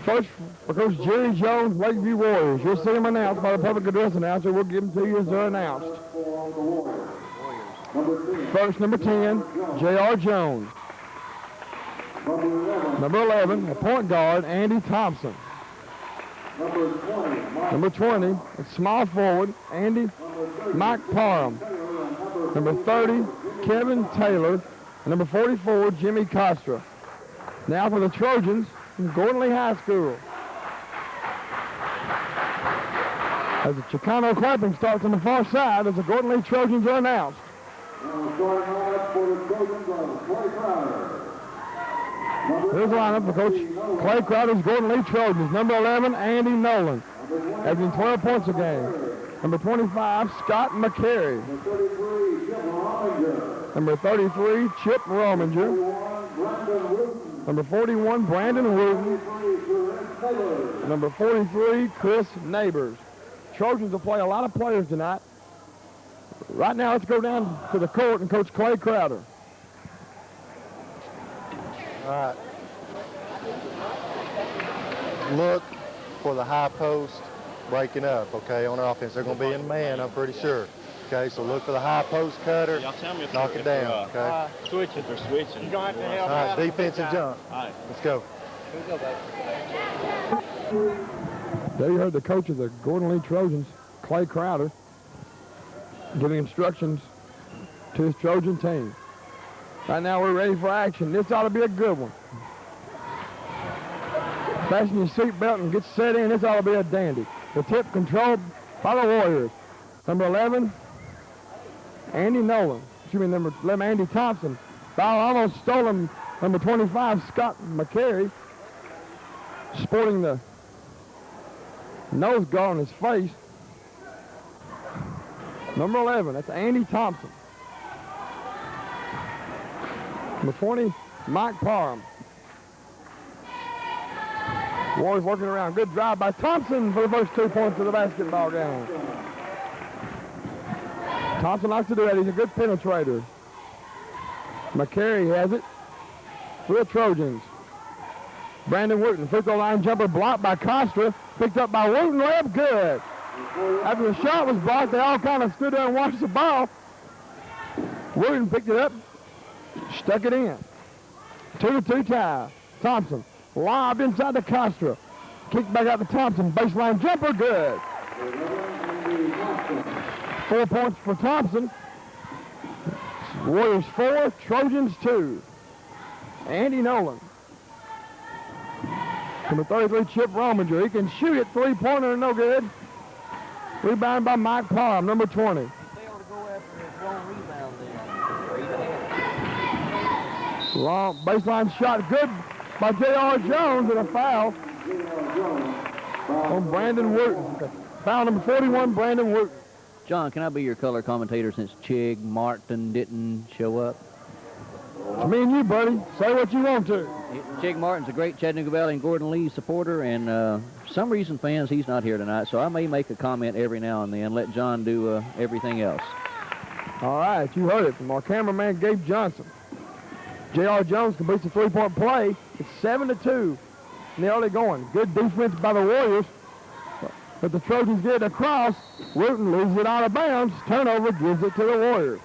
First, for Coach Jerry Jones, Lakeview Warriors. You'll see them announced by the public address announcer. We'll give them to you as they're announced. First, number 10, J.R. Jones. Number 11, a point guard, Andy Thompson. Number 20, a small forward, Mike Parham. Number 30, Kevin Taylor. And number 44, Jimmy Costra. Now for the Trojans from Gordon Lee High School. As the Chicano clapping starts on the far side as the Gordon Lee Trojans are announced. Here's the lineup for Coach Clay Crowder's Gordon Lee Trojans. Number 11, Andy Nolan, averaging 12 points a game. Number 25, Scott McCary. Number 33, Chip Rominger. Number 41, Brandon Wooten. Number 43, Chris Neighbors. Trojans will play a lot of players tonight. Right now, let's go down to the court and Coach Clay Crowder. All right. Look for the high post breaking up, okay, on offense. They're going to be in man, I'm pretty sure. Okay, so look for the high post cutter. Y'all tell me if knock it down, okay? Switching, they're switching. You don't have to help. All right, defensive jump. All right. Let's go. Here we go, baby. There you heard the coach of the Gordon Lee Trojans, Clay Crowder, giving instructions to his Trojan team. Right now we're ready for action. This ought to be a good one. Fasten your seatbelt and get set in. This ought to be a dandy. The tip controlled by the Warriors. Number 11, Andy Nolan. Excuse me, number 11, Andy Thompson. Foul almost stolen. Number 25, Scott McCary, sporting the nose guard on his face. Number 11, that's Andy Thompson. Number 20, Mike Parham. Warriors working around. Good drive by Thompson for the first 2 points of the basketball game. Thompson likes to do that. He's a good penetrator. McCary has it for the Trojans. Brandon Wooten, free throw line jumper blocked by Costra. Picked up by Wooten, layup good. After the shot was blocked, they all kind of stood there and watched the ball. Wooten picked it up, stuck it in. 2-2 tie. Thompson lobbed inside the Costra. Kicked back out to Thompson. Baseline jumper, good. 4 points for Thompson. Warriors 4, Trojans 2. Andy Nolan. Number 33, Chip Rominger. He can shoot it, three-pointer, no good. Rebound by Mike Parham, number 20. They ought to go after his long rebound then. Long baseline shot, good by J.R. Jones, and a foul on Brandon Wooten. Foul number 41, Brandon Wooten. John, can I be your color commentator since Chig Martin didn't show up? It's me and you, buddy. Say what you want to. Chig Martin's a great Chattanooga Valley and Gordon Lee supporter, and for some reason, fans, he's not here tonight, so I may make a comment every now and then, let John do everything else. All right, you heard it from our cameraman, Gabe Johnson. J.R. Jones completes a three-point play. It's 7-2 in the early going. Good defense by the Warriors, but the Trojans get it across. Wooten leaves it out of bounds. Turnover gives it to the Warriors.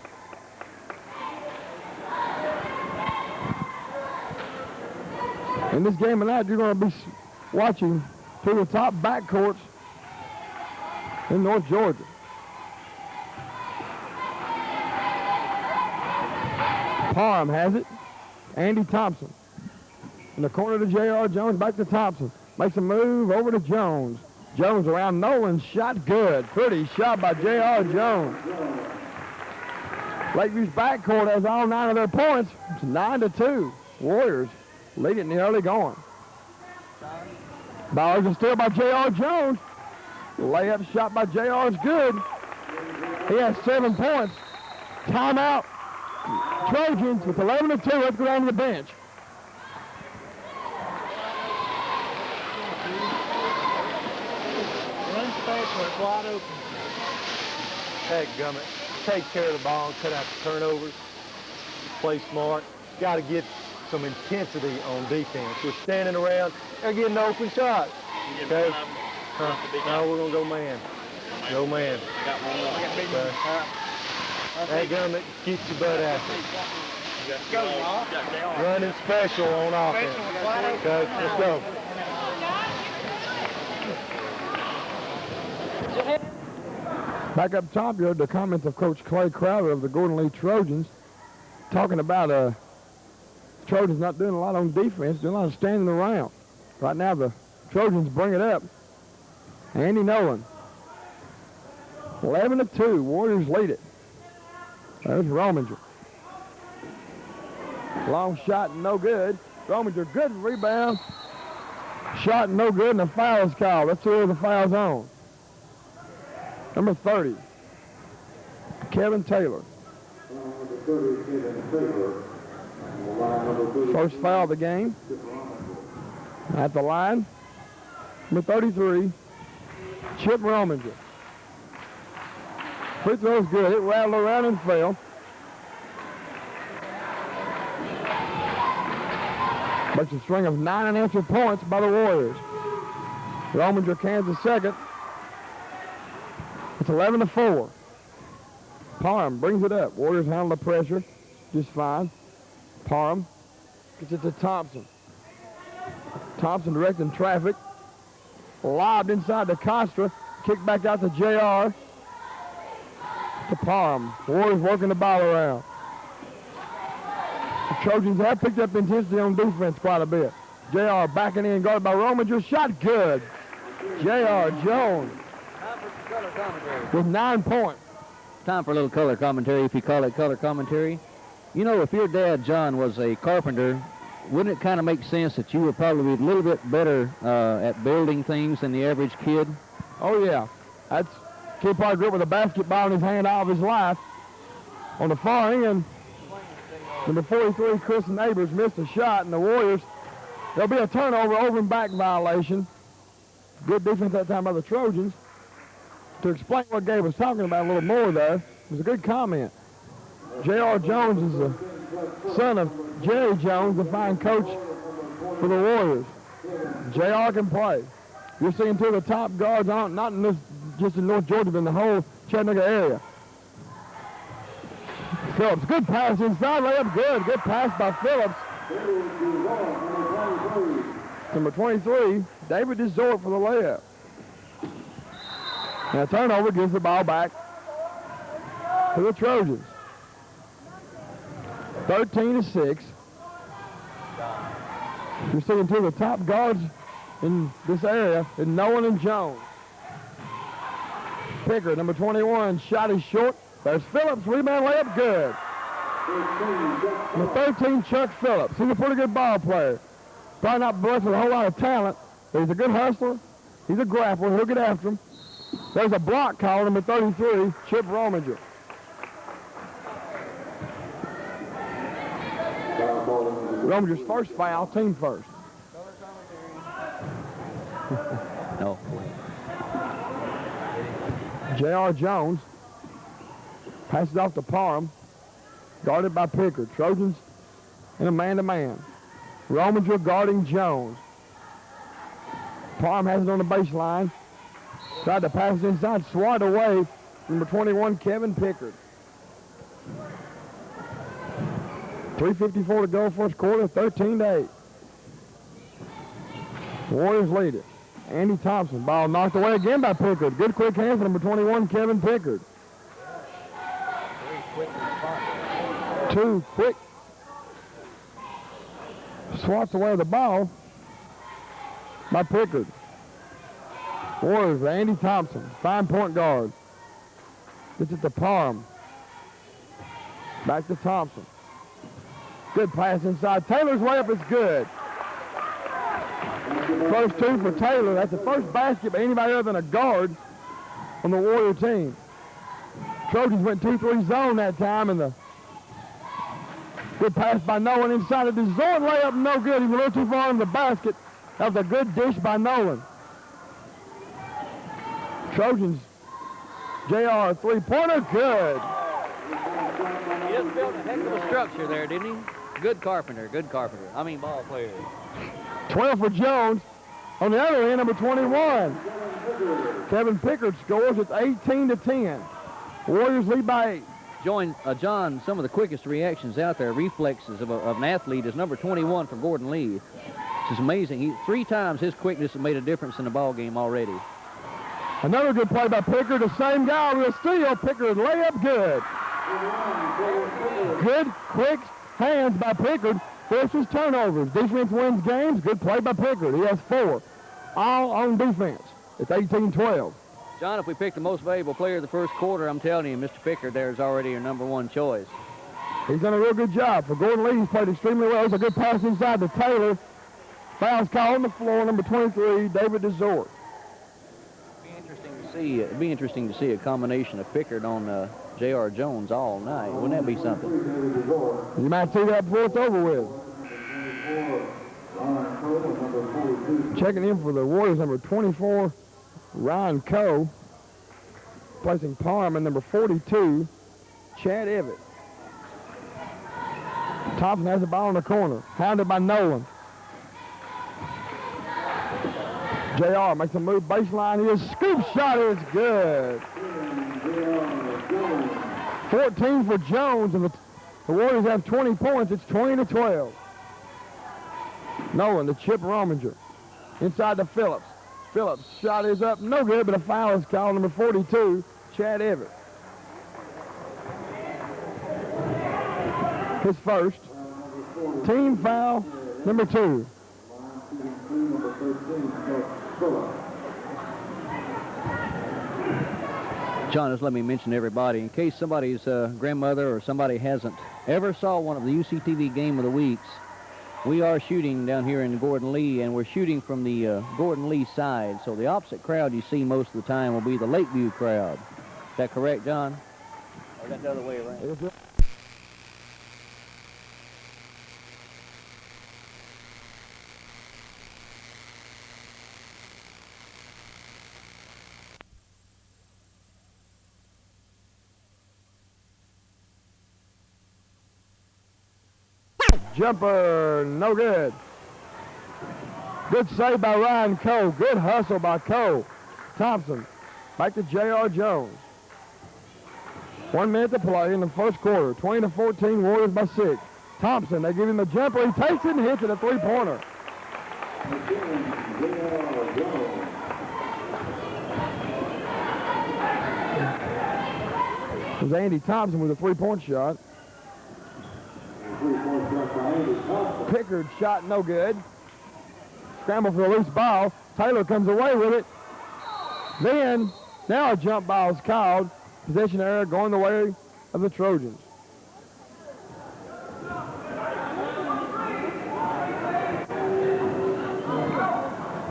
In this game tonight, you're going to be watching two of the top backcourts in North Georgia. Parham has it. Andy Thompson. In the corner to J.R. Jones, back to Thompson. Makes a move over to Jones. Jones around Nolan, shot good. Pretty shot by J.R. Jones. Lakeview's backcourt has all 9 of their points. It's 9-2. Warriors lead it in the early going. Ballers are still by J.R. Jones. Layup shot by J.R. is good. He has 7 points. Timeout. Trojans with 11-2. Let's go down to the bench. Run space, wide open. Hey, Gummit, take care of the ball, cut out the turnovers, play smart. Got to get some intensity on defense. We're standing around and getting open shots. Okay? Now we're going to go man. Go man. Okay. That gun gets your butt after. Running special on offense. Okay, let's go. Back up top, you heard the comments of Coach Clay Crowder of the Gordon Lee Trojans talking about Trojans not doing a lot on defense, doing a lot of standing around. Right now, the Trojans bring it up. Andy Nolan. 11-2, Warriors lead it. There's Rominger. Long shot, no good. Rominger, good rebound. Shot, no good, and a foul is called. That's who the foul's on. Number 30, Kevin Taylor. First foul of the game. At the line, number 33, Chip Rominger. Free throw's good. It rattled around and fell. But a string of 9 unanswered points by the Warriors. Rominger Kansas second. It's 11-4. Parham brings it up. Warriors handle the pressure just fine. Parham gets it to Thompson. Thompson directing traffic. Lobbed inside to Costra. Kicked back out to JR. To Parham. Warriors working the ball around. The Trojans have picked up intensity on defense quite a bit. JR backing in, guarded by Rominger. Shot good. JR Jones with 9 points. Time for a little color commentary, if you call it color commentary. You know, if your dad, John, was a carpenter, wouldn't it kind of make sense that you would probably be a little bit better at building things than the average kid? Oh, yeah. That's kid probably grew up with a basketball in his hand all of his life. On the far end, number 43, Chris Neighbors, missed a shot, and the Warriors, there'll be a turnover, over and back violation. Good defense that time by the Trojans. To explain what Gabe was talking about a little more, though, it was a good comment. J.R. Jones is the son of Jerry Jones, the fine coach for the Warriors. J.R. can play. You're seeing two of the top guards, not in this, just in North Georgia, but in the whole Chattanooga area. Phillips, good pass inside, layup good. Good pass by Phillips. Number 23, David DeZort for the layup. And a turnover gives the ball back to the Trojans. 13-6. You're seeing two of the top guards in this area, in Nolan and Jones. Pickard, number 21, shot is short. There's Phillips, rebound layup, good. Number 13, Chuck Phillips. He's a pretty good ball player. Probably not blessed with a whole lot of talent, but he's a good hustler. He's a grappler. He'll get after him. There's a block call, number 33, Chip Rominger. Rominger's first foul, team first. No. J.R. Jones passes off to Parham, guarded by Pickard. Trojans in a man-to-man. Rominger guarding Jones. Parham has it on the baseline. Tried to pass it inside, swatted away. Number 21, Kevin Pickard. 3:54 to go, first quarter, 13-8. Warriors lead it. Andy Thompson, ball knocked away again by Pickard. Good quick hands, number 21, Kevin Pickard. Two quick swats away the ball by Pickard. Warriors, Andy Thompson, fine point guard. Gets it to Parham. Back to Thompson. Good pass inside. Taylor's layup is good. First two for Taylor. That's the first basket by anybody other than a guard on the Warrior team. Trojans went 2-3 zone that time, and the good pass by Nolan inside of the zone layup, no good. He was a little too far in the basket. That was a good dish by Nolan. Trojans, JR, three-pointer, good. He just built a heck of a structure there, didn't he? Good carpenter. I mean ball player. 12 for Jones. On the other end, number 21. Kevin Pickard scores. It's 18-10. Warriors lead by 8. John, some of the quickest reactions out there, reflexes of an athlete, is number 21 for Gordon Lee. Which is amazing. 3 times his quickness has made a difference in the ball game already. Another good play by Pickard. The same guy will steal. Pickard layup good. Good, quick hands by Pickard. Forces turnovers. Defense wins games. Good play by Pickard. He has 4. All on defense. It's 18-12. John, if we pick the most valuable player of the first quarter, I'm telling you, Mr. Pickard there is already your number 1 choice. He's done a real good job. For Gordon Lee, he's played extremely well. It's a good pass inside to Taylor. Fouls called on the floor, number 23, David DeZort. It'd be interesting to see a combination of Pickard on J.R. Jones all night. Wouldn't that be something? You might see that before it's over with. Checking in for the Warriors, number 24, Ryan Coe. Placing Parham in number 42, Chad Evett. Thompson has the ball in the corner. Hounded by Nolan. JR makes a move baseline. His scoop shot is good. 14 for Jones, and the Warriors have 20 points. It's 20-12. Nolan to Chip Rominger. Inside to Phillips. Phillips shot is up, no good, but a foul is called. Number 42, Chad Everett. His first. Team foul, number 2. John, just let me mention to everybody, in case somebody's grandmother or somebody hasn't ever saw one of the UCTV Game of the Weeks, we are shooting down here in Gordon Lee, and we're shooting from the Gordon Lee side. So the opposite crowd you see most of the time will be the Lakeview crowd. Is that correct, John? Or is that the other way around? Jumper, no good. Good save by Ryan Coe. Good hustle by Coe. Thompson, back to J.R. Jones. 1 minute to play in the first quarter. 20-14, Warriors by 6. Thompson, they give him a jumper. He takes it and hits it, a 3-pointer. It was Andy Thompson with a 3-point shot. Pickard shot no good. Scramble for a loose ball. Taylor comes away with it. Then, now a jump ball is called. Possession error going the way of the Trojans.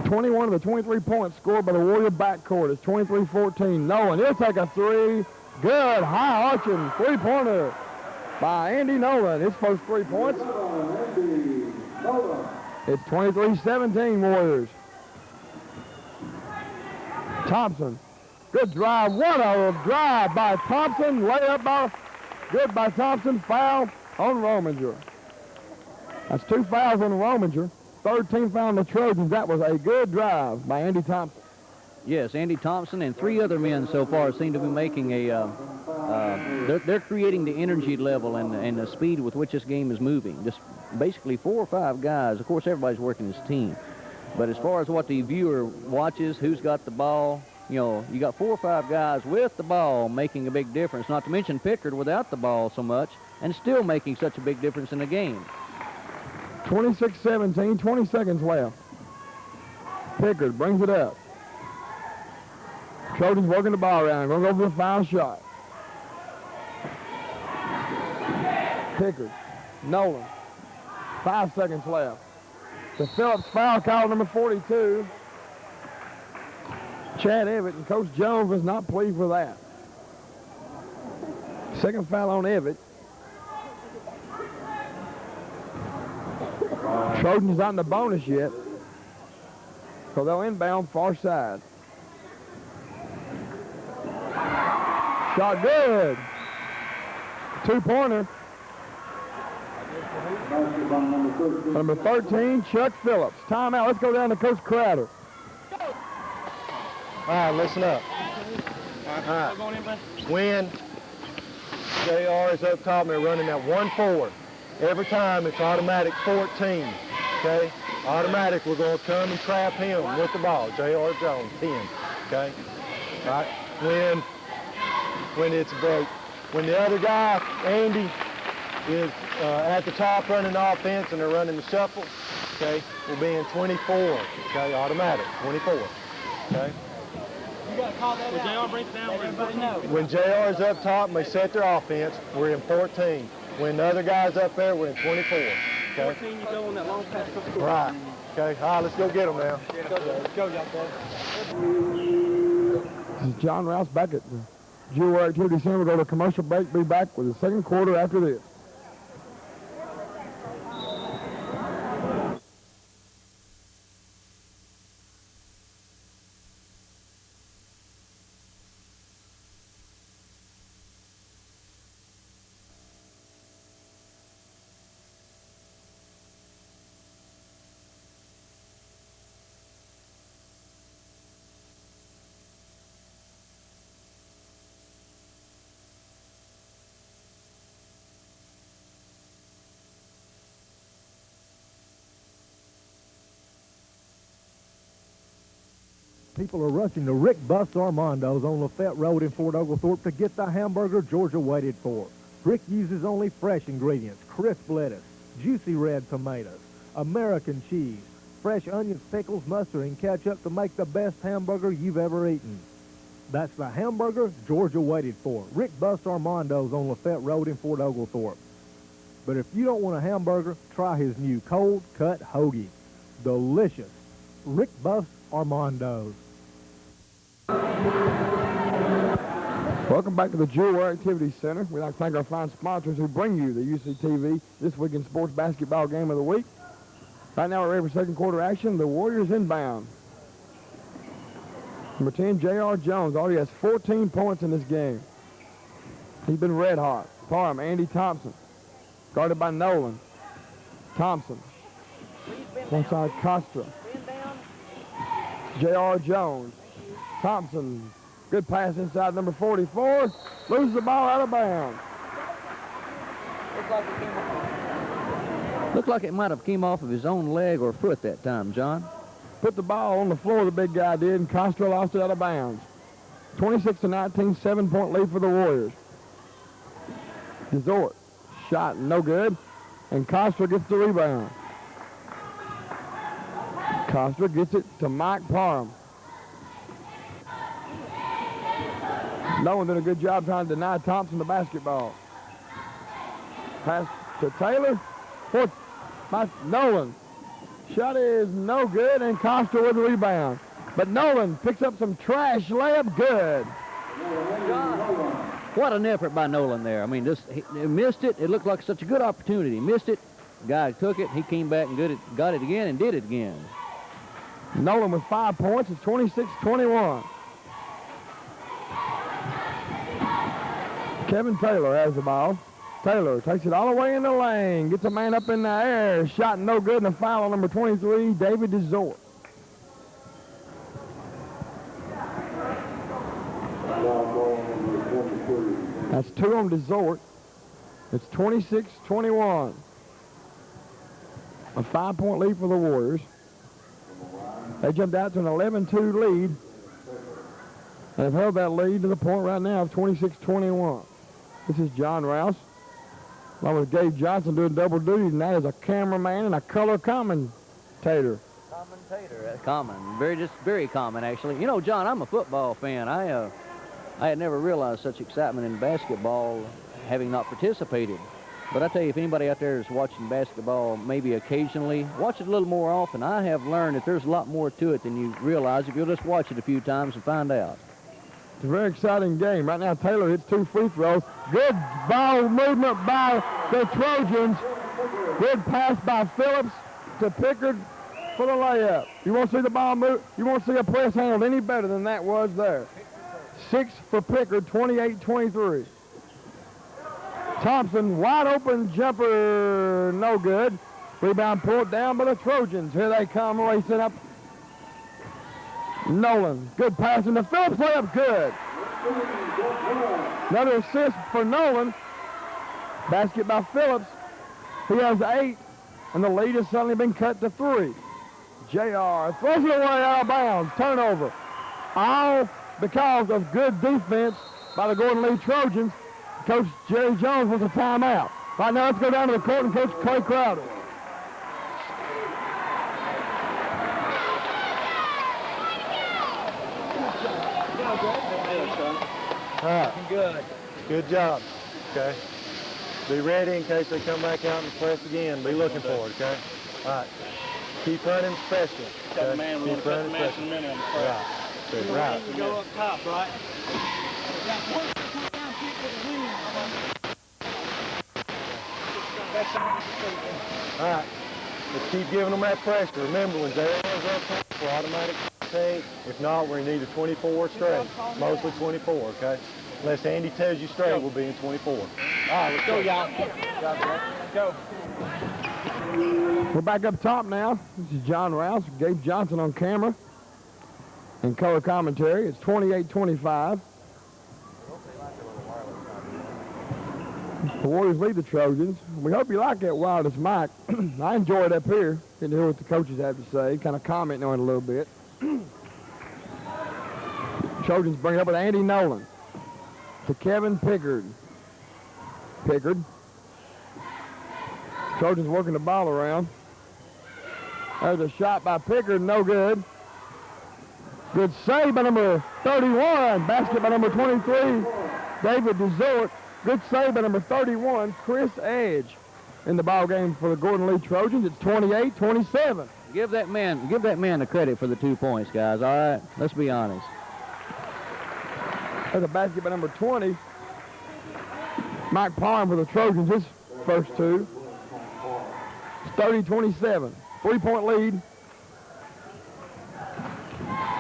.21 of the 23 points scored by the Warrior backcourt. It's 23-14. Nolan, he'll take a 3. Good, high-arching 3-pointer by Andy Nolan. His first 3 points. It's 23-17 Warriors. Thompson. Good drive. What a drive by Thompson. Layup by, good by Thompson. Foul on Rominger. That's 2 fouls on Rominger. 3rd team foul on the Trojans. That was a good drive by Andy Thompson. Yes, Andy Thompson and 3 other men so far seem to be making a, they're creating the energy level and the speed with which this game is moving. Just basically 4 or 5 guys. Of course, everybody's working as a team. But as far as what the viewer watches, who's got the ball, you know, you got 4 or 5 guys with the ball making a big difference, not to mention Pickard without the ball so much, and still making such a big difference in the game. 26-17, 20 seconds left. Pickard brings it up. Trojans working the ball around. Going to go for the final shot. Pickard. Nolan. 5 seconds left. The Phillips foul call, number 42. Chad Evett, and Coach Jones was not pleased with that. Second foul on Evett. Trojans not in the bonus yet, so they'll inbound far side. Shot good. 2-pointer. Number 13, Chuck Phillips. Timeout. Let's go down to Coach Crowder. All right, listen up. All right. When JR is up top and they're running that 1-4, every time it's automatic 14. Okay? Automatic, we're going to come and trap him with the ball. J.R. Jones, 10. Okay? All right? When it's break. When the other guy, Andy, is at the top running the offense and they're running the shuffle, okay, we'll be in 24. Okay? Automatic, 24. Okay? You got to call that out. When JR breaks down, everybody knows. When JR is up top and they set their offense, we're in 14. When the other guy's up there, we're in 24. Okay? 14, you go on that long pass. Right. Okay. All right, let's go get them now. Let's go, y'all boys. This is John Rouse back at the Jewel Activity Center. We'll go to commercial break. Be back with the second quarter after this. People are rushing to Rick Bus Armando's on Lafayette Road in Fort Oglethorpe to get the hamburger Georgia waited for. Rick uses only fresh ingredients, crisp lettuce, juicy red tomatoes, American cheese, fresh onions, pickles, mustard, and ketchup to make the best hamburger you've ever eaten. That's the hamburger Georgia waited for. Rick Bus Armando's on Lafayette Road in Fort Oglethorpe. But if you don't want a hamburger, try his new cold-cut hoagie. Delicious. Rick Bus Armando's. Welcome back to the Jewel Activity Center. We'd like to thank our fine sponsors who bring you the UCTV This Week in Sports Basketball Game of the Week. Right now we're ready for second quarter action. The Warriors inbound. Number 10, J.R. Jones, already has 14 points in this game. He's been red hot. Parham, Andy Thompson, guarded by Nolan. Thompson, one side Costra. J.R. Jones. Thompson, good pass inside number 44. Loses the ball out of bounds. Looked like it might have came off of his own leg or foot that time, John. Put the ball on the floor, the big guy did, and Costra lost it out of bounds. 26-19, 7-point lead for the Warriors. Desort, shot no good, and Costra gets the rebound. Costra gets it to Mike Parham. Nolan did a good job trying to deny Thompson the basketball. Pass to Taylor. By Nolan. Shot is no good, and Costra with the rebound. But Nolan picks up some trash layup. Good. What an effort by Nolan there. I mean, he missed it. It looked like such a good opportunity. He missed it. The guy took it. He came back and got it again and did it again. Nolan with 5 points. It's 26-21. Kevin Taylor has the ball. Taylor takes it all the way in the lane. Gets a man up in the air. Shot no good, and a foul on number 23, David Desort. That's 2 on Desort. It's 26-21. A 5-point lead for the Warriors. They jumped out to an 11-2 lead. They've held that lead to the point right now of 26-21. This is John Rouse, along with Gabe Johnson doing double duty tonight as a cameraman and a color commentator. That's common. Very common, actually. You know, John, I'm a football fan. I had never realized such excitement in basketball, having not participated. But I tell you, if anybody out there is watching basketball maybe occasionally, watch it a little more often. I have learned that there's a lot more to it than you realize if you'll just watch it a few times and find out. It's a very exciting game. Right now, Taylor hits 2 free throws. Good ball movement by the Trojans. Good pass by Phillips to Pickard for the layup. You won't see the ball move. You won't see a press handled any better than that was there. 6 for Pickard, 28-23. Thompson, wide open jumper, no good. Rebound pulled down by the Trojans. Here they come racing up. Nolan, good pass in the Phillips layup, good. Another assist for Nolan. Basket by Phillips. He has 8, and the lead has suddenly been cut to 3. JR throws it away out of bounds. Turnover. All because of good defense by the Gordon Lee Trojans. Coach Jerry Jones wants a timeout. Right now, let's go down to the court and Coach Clay Crowder. All right. Good. Good job. Okay. Be ready in case they come back out and press again. Be looking for it, okay? All right. Keep running special. Cut the man, we're going to cut the man in the minimum. Right. Good. Right. You go up top, right? All right. Let's keep giving them that pressure. Remember, when Zara's up for automatic take, if not, we need a 24 straight. Mostly 24, okay? Unless Andy tells you straight, we'll be in 24. All right, let's go, y'all. Let's go. We're back up top now. This is John Rouse, Gabe Johnson on camera. And color commentary. It's 28-25. The Warriors lead the Trojans. We hope you like that wireless mic. I enjoy it up here, getting to hear what the coaches have to say, kind of commenting on it a little bit. Trojans bring it up with Andy Nolan to Kevin Pickard. Pickard. Trojans working the ball around. There's a shot by Pickard, no good. Good save by number 31. Basket by number 23, David DeZort. Good save by number 31, Chris Edge, in the ball game for the Gordon Lee Trojans. It's 28-27. Give that man the credit for the 2 points, guys. All right, let's be honest. There's a basket by number 20, Mike Parham for the Trojans. His first 2. It's 30-27. 3-point lead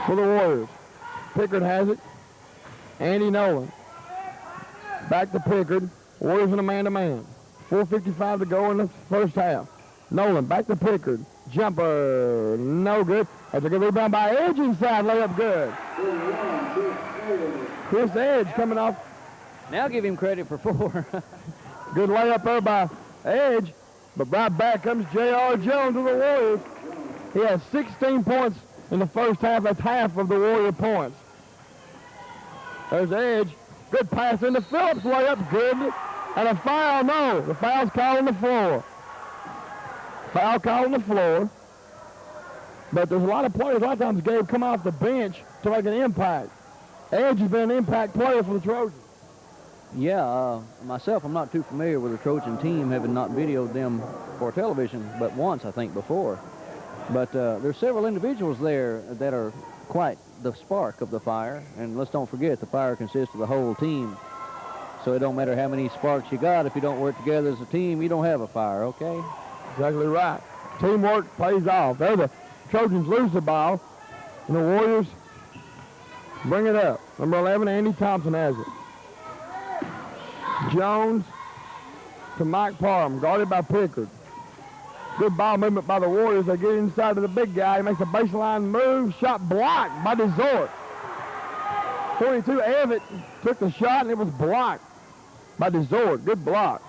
for the Warriors. Pickard has it. Andy Nolan. Back to Pickard. Warriors in a man-to-man. 4:55 to go in the first half. Nolan back to Pickard. Jumper, no good. That's a good rebound by Edge inside. Layup good. Chris Edge coming off. Now give him credit for 4. Good layup there by Edge. But right back comes J.R. Jones of the Warriors. He has 16 points in the first half. That's half of the Warrior points. There's Edge. Good pass into Phillips, layup, good. And a foul, no. The foul's called on the floor. Foul called on the floor. But there's a lot of players, a lot of times, Gabe, come off the bench to make an impact. Edge has been an impact player for the Trojans. Yeah, myself, I'm not too familiar with the Trojan team, having not videoed them for television, but once, I think, before. But there's several individuals there that are quite the spark of the fire. And let's don't forget, the fire consists of the whole team. So it don't matter how many sparks you got. If you don't work together as a team, you don't have a fire, okay? Exactly right. Teamwork pays off. There the Trojans lose the ball, and the Warriors bring it up. Number 11, Andy Thompson has it. Jones to Mike Parham, guarded by Pickard. Good ball movement by the Warriors. They get inside to the big guy. He makes a baseline move. Shot blocked by DeZort. 22, Evitt took the shot, and it was blocked by DeZort. Good block.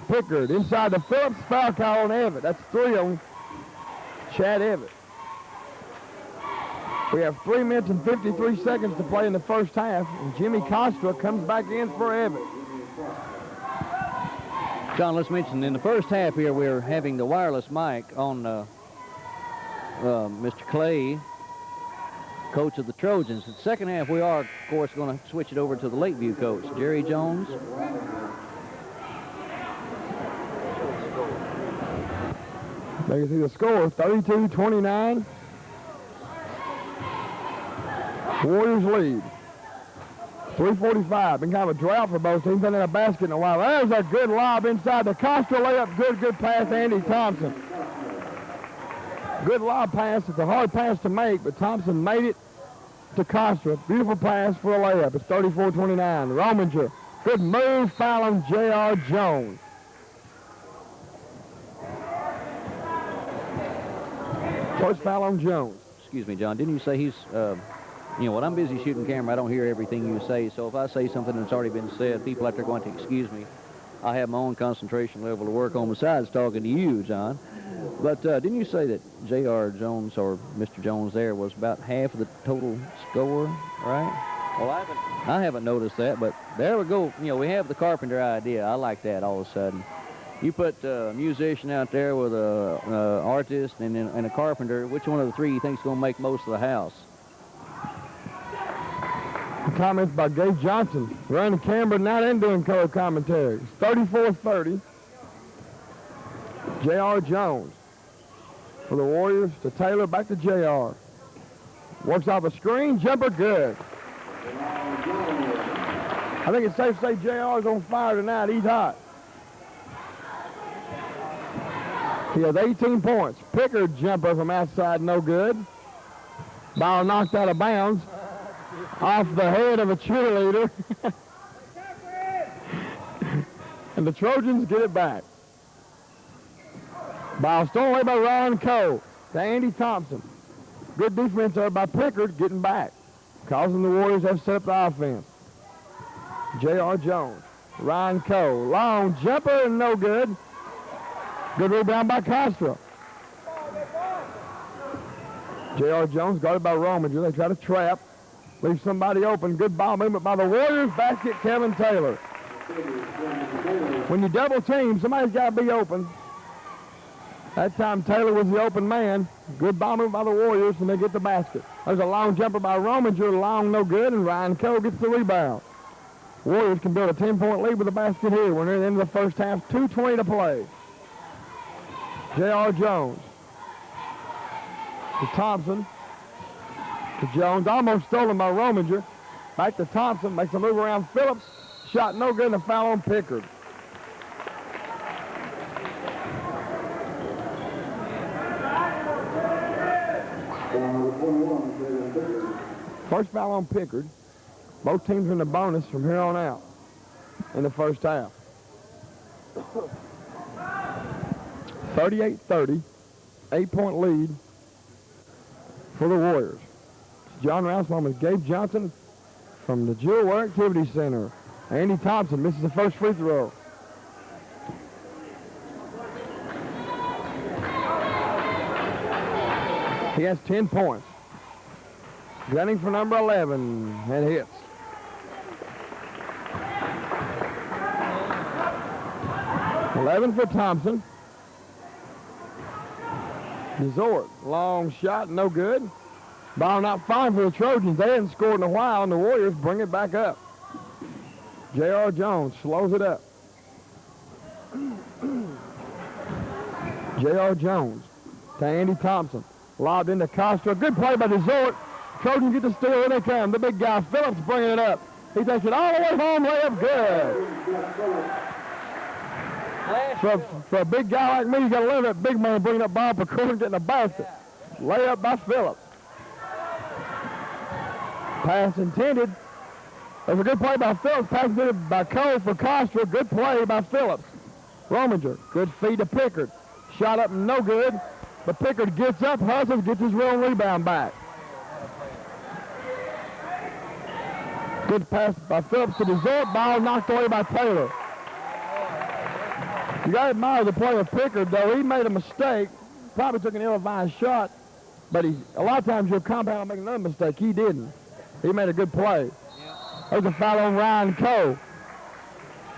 Pickard inside the Phillips. Foul call on Evitt. That's 3 on Chad Evitt. We have 3 minutes and 53 seconds to play in the first half, and Jimmy Costra comes back in for Evitt. John, let's mention in the first half here, we're having the wireless mic on Mr. Clay, coach of the Trojans. In the second half, we are, of course, going to switch it over to the Lakeview coach, Jerry Jones. They can see the score, 32-29. Warriors lead. 3:45. Been kind of a drought for both teams. Been in a basket in a while. There's a good lob inside the Costa layup. Good pass, Andy Thompson. Good lob pass. It's a hard pass to make, but Thompson made it to Costa. Beautiful pass for a layup. It's 34-29. Rominger Good move, foul on J.R. Jones. First foul on Jones. Excuse me, John. Didn't you say he's, you know, when I'm busy shooting camera, I don't hear everything you say. So if I say something that's already been said, people out there are going to excuse me. I have my own concentration level to work on besides talking to you, John. But didn't you say that J.R. Jones, or Mr. Jones there, was about half of the total score, right? Well, I haven't noticed that, but there we go. You know, we have the carpenter idea. I like that all of a sudden. You put a musician out there with a artist and a carpenter. Which one of the three you think is going to make most of the house? Comments by Gabe Johnson. Running the camera, not in doing color commentary. It's 34-30. J.R. Jones for the Warriors to Taylor, back to J.R. Works off a screen, jumper good. I think it's safe to say J.R.'s on fire tonight. He's hot. He has 18 points. Pickard jumper from outside, no good. Ball knocked out of bounds. Off the head of a cheerleader. And the Trojans get it back. Ball stolen away by Ron Cole to Andy Thompson. Good defense there by Pickard, getting back, causing the Warriors to have set up the offense. J.R. Jones, Ryan Cole, long jumper and no good. Good rebound by Castro. J.R. Jones guarded by Rominger. They try to trap. Leave somebody open. Good ball movement by the Warriors. Basket, Kevin Taylor. When you double team, somebody's got to be open. That time Taylor was the open man. Good ball movement by the Warriors, and they get the basket. There's a long jumper by Rominger. Long, no good, and Ryan Cole gets the rebound. Warriors can build a 10-point lead with the basket here. We're near the end of the first half. 2:20 to play. J.R. Jones to Thompson. To Jones, almost stolen by Rominger. Back to Thompson, makes a move around Phillips. Shot no good, and a foul on Pickard. First foul on Pickard. Both teams in the bonus from here on out in the first half. 38-30, 8-point lead for the Warriors. John Rousbaum is Gabe Johnson from the Jewel Wear Activity Center. Andy Thompson misses the first free throw. He has 10 points. Gunning for number 11 and hits. $11 for Thompson. Resort, long shot, no good. Ball not fine for the Trojans. They hadn't scored in a while, and the Warriors bring it back up. J.R. Jones slows it up. J.R. Jones to Andy Thompson. Lobbed into Castro. Good play by Resort. Trojans get the steal. Here they come. The big guy, Phillips, bringing it up. He takes it all the way home. Layup good. For a big guy like me, you got to let that big man bring that ball per court and get in the basket. Layup by Phillips. Pass intended. There's a good play by Phillips. Pass intended by Cole for Castro. Good play by Phillips. Rominger. Good feed to Pickard. Shot up no good. But Pickard gets up, hustles, gets his real rebound back. Good pass by Phillips to Resort. Ball knocked away by Taylor. You got to admire the play of Pickard, though. He made a mistake. Probably took an ill-advised shot. But a lot of times you'll compound and make another mistake. He didn't. He made a good play. There's a foul on Ryan Cole.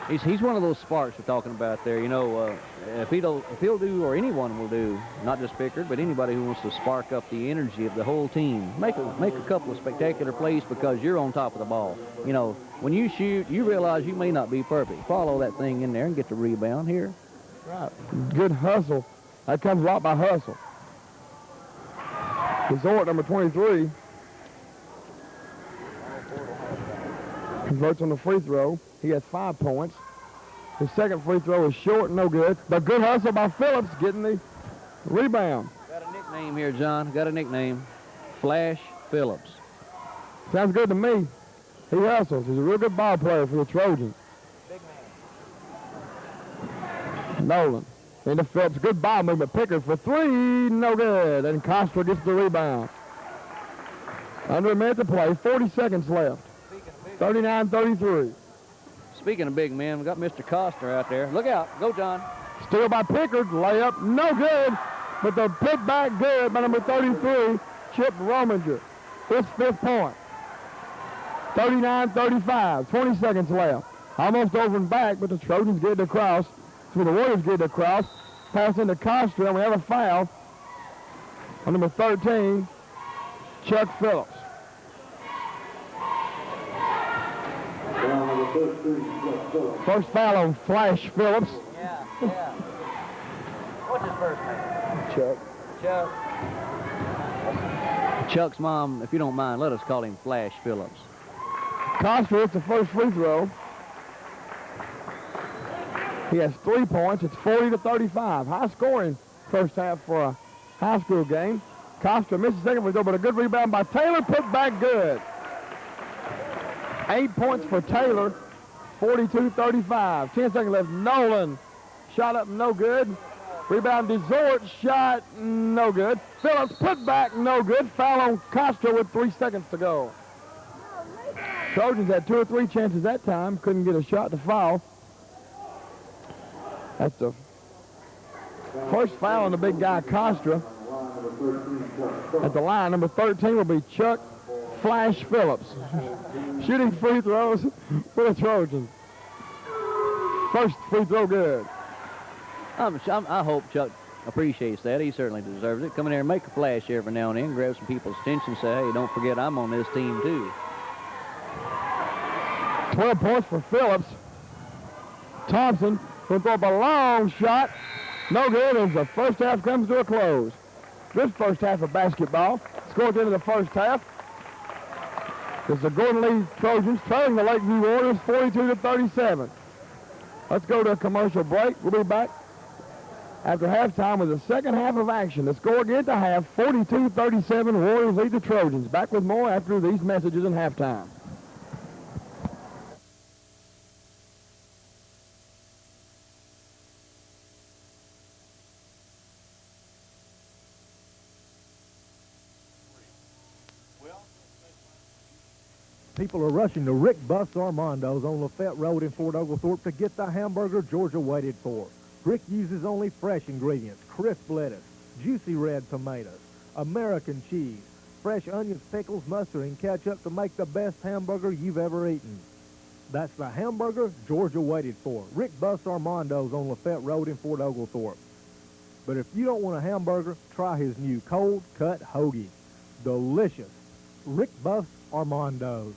He's one of those sparks we're talking about there. You know, if he'll do, or anyone will do, not just Pickard, but anybody who wants to spark up the energy of the whole team, make a couple of spectacular plays because you're on top of the ball. You know, when you shoot, you realize you may not be perfect. Follow that thing in there and get the rebound here. Right. Good hustle. That comes a lot by hustle. Resort number 23. Converts on the free throw. He has 5 points. His second free throw is short, no good. But good hustle by Phillips getting the rebound. Got a nickname here, John. Got a nickname. Flash Phillips. Sounds good to me. He hustles. He's a real good ball player for the Trojans. Nolan into Phillips. Good ball movement. Pickard for three. No good. And Costa gets the rebound. Under a minute to play. 40 seconds left. 39-33. Speaking of big men, we got Mr. Coster out there. Look out. Go, John. Steal by Pickard. Layup. No good. But the put back good by number 33, Chip Rominger. His 5th point. 39-35. 20 seconds left. Almost over and back, but the Trojans get it across. So the Warriors get it across. Pass into Costa, and we have a foul on number 13, Chuck Phillips. First foul on Flash Phillips. Yeah. What's his first name? Chuck. Chuck's mom, if you don't mind, let us call him Flash Phillips. Costa hits the first free throw. He has 3 points. It's 40-35. High scoring first half for a high school game. Costa misses the second free throw, but a good rebound by Taylor. Put back good. 8 points for Taylor. 42-35. 10 seconds left. Nolan shot up, no good. Rebound Desort, shot, no good. Phillips put back, no good. Foul on Costa with 3 seconds to go. Trojans had 2 or 3 chances that time. Couldn't get a shot to foul. That's the first foul on the big guy, Costa. At the line, number 13 will be Chuck Flash Phillips. Shooting free throws for the Trojans. First free throw good. I hope Chuck appreciates that. He certainly deserves it. Come in here and make a flash every now and then, grab some people's attention, say, hey, don't forget I'm on this team too. 12 points for Phillips. Thompson will throw up a long shot. No good as the first half comes to a close. This first half of basketball. Score at the end of the first half. It's the Gordon Lee Trojans trailing the Lakeview Warriors 42-37. Let's go to a commercial break. We'll be back after halftime with the second half of action. The score again at the half, 42-37. Warriors lead the Trojans. Back with more after these messages in halftime. People are rushing to Rick Bus Armando's on Lafette Road in Fort Oglethorpe to get the hamburger Georgia waited for. Rick uses only fresh ingredients, crisp lettuce, juicy red tomatoes, American cheese, fresh onions, pickles, mustard, and ketchup to make the best hamburger you've ever eaten. That's the hamburger Georgia waited for. Rick Bus Armando's on Lafette Road in Fort Oglethorpe. But if you don't want a hamburger, try his new cold-cut hoagie. Delicious. Rick Bus Armando's.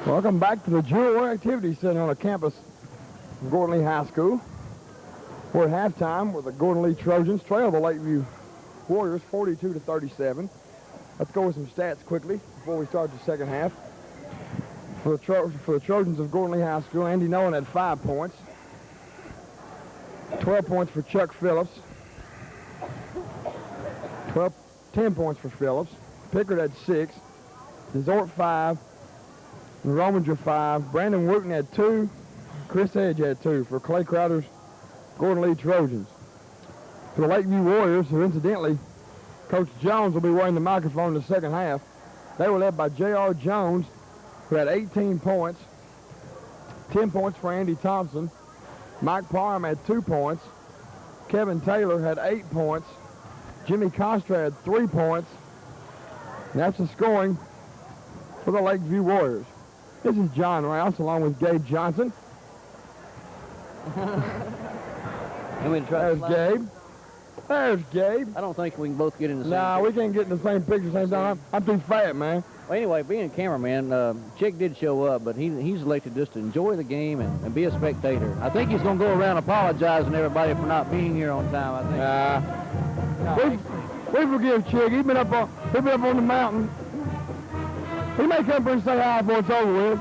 Welcome back to the Jewel Activity Center on the campus of Gordon Lee High School. We're at halftime with the Gordon Lee Trojans trail the Lakeview Warriors 42-37. Let's go with some stats quickly before we start the second half. For the Trojans of Gordon Lee High School, Andy Nolan had 5 points. 12 points for Chuck Phillips. 10 points for Phillips. Pickard had 6. Desort 5. Rominger 5. Brandon Wooten had 2. Chris Edge had 2 for Clay Crowder's Gordon Lee Trojans. For the Lakeview Warriors, who incidentally, Coach Jones will be wearing the microphone in the second half. They were led by J.R. Jones, who had 18 points. 10 points for Andy Thompson. Mike Parham had 2 points. Kevin Taylor had 8 points. Jimmy Costa had 3 points. And that's the scoring for the Lakeview Warriors. This is John Rouse along with Gabe Johnson. There's Gabe. There's Gabe. I don't think we can both get in the same Nah, picture. we can't get in the same picture same time. I'm too fat, man. Well, anyway, being a cameraman, Chick did show up, but he's elected just to enjoy the game and be a spectator. I think he's going to go around apologizing to everybody for not being here on time, I think. We forgive Chick. He's been up on the mountain. He may come here and say hi before it's over with.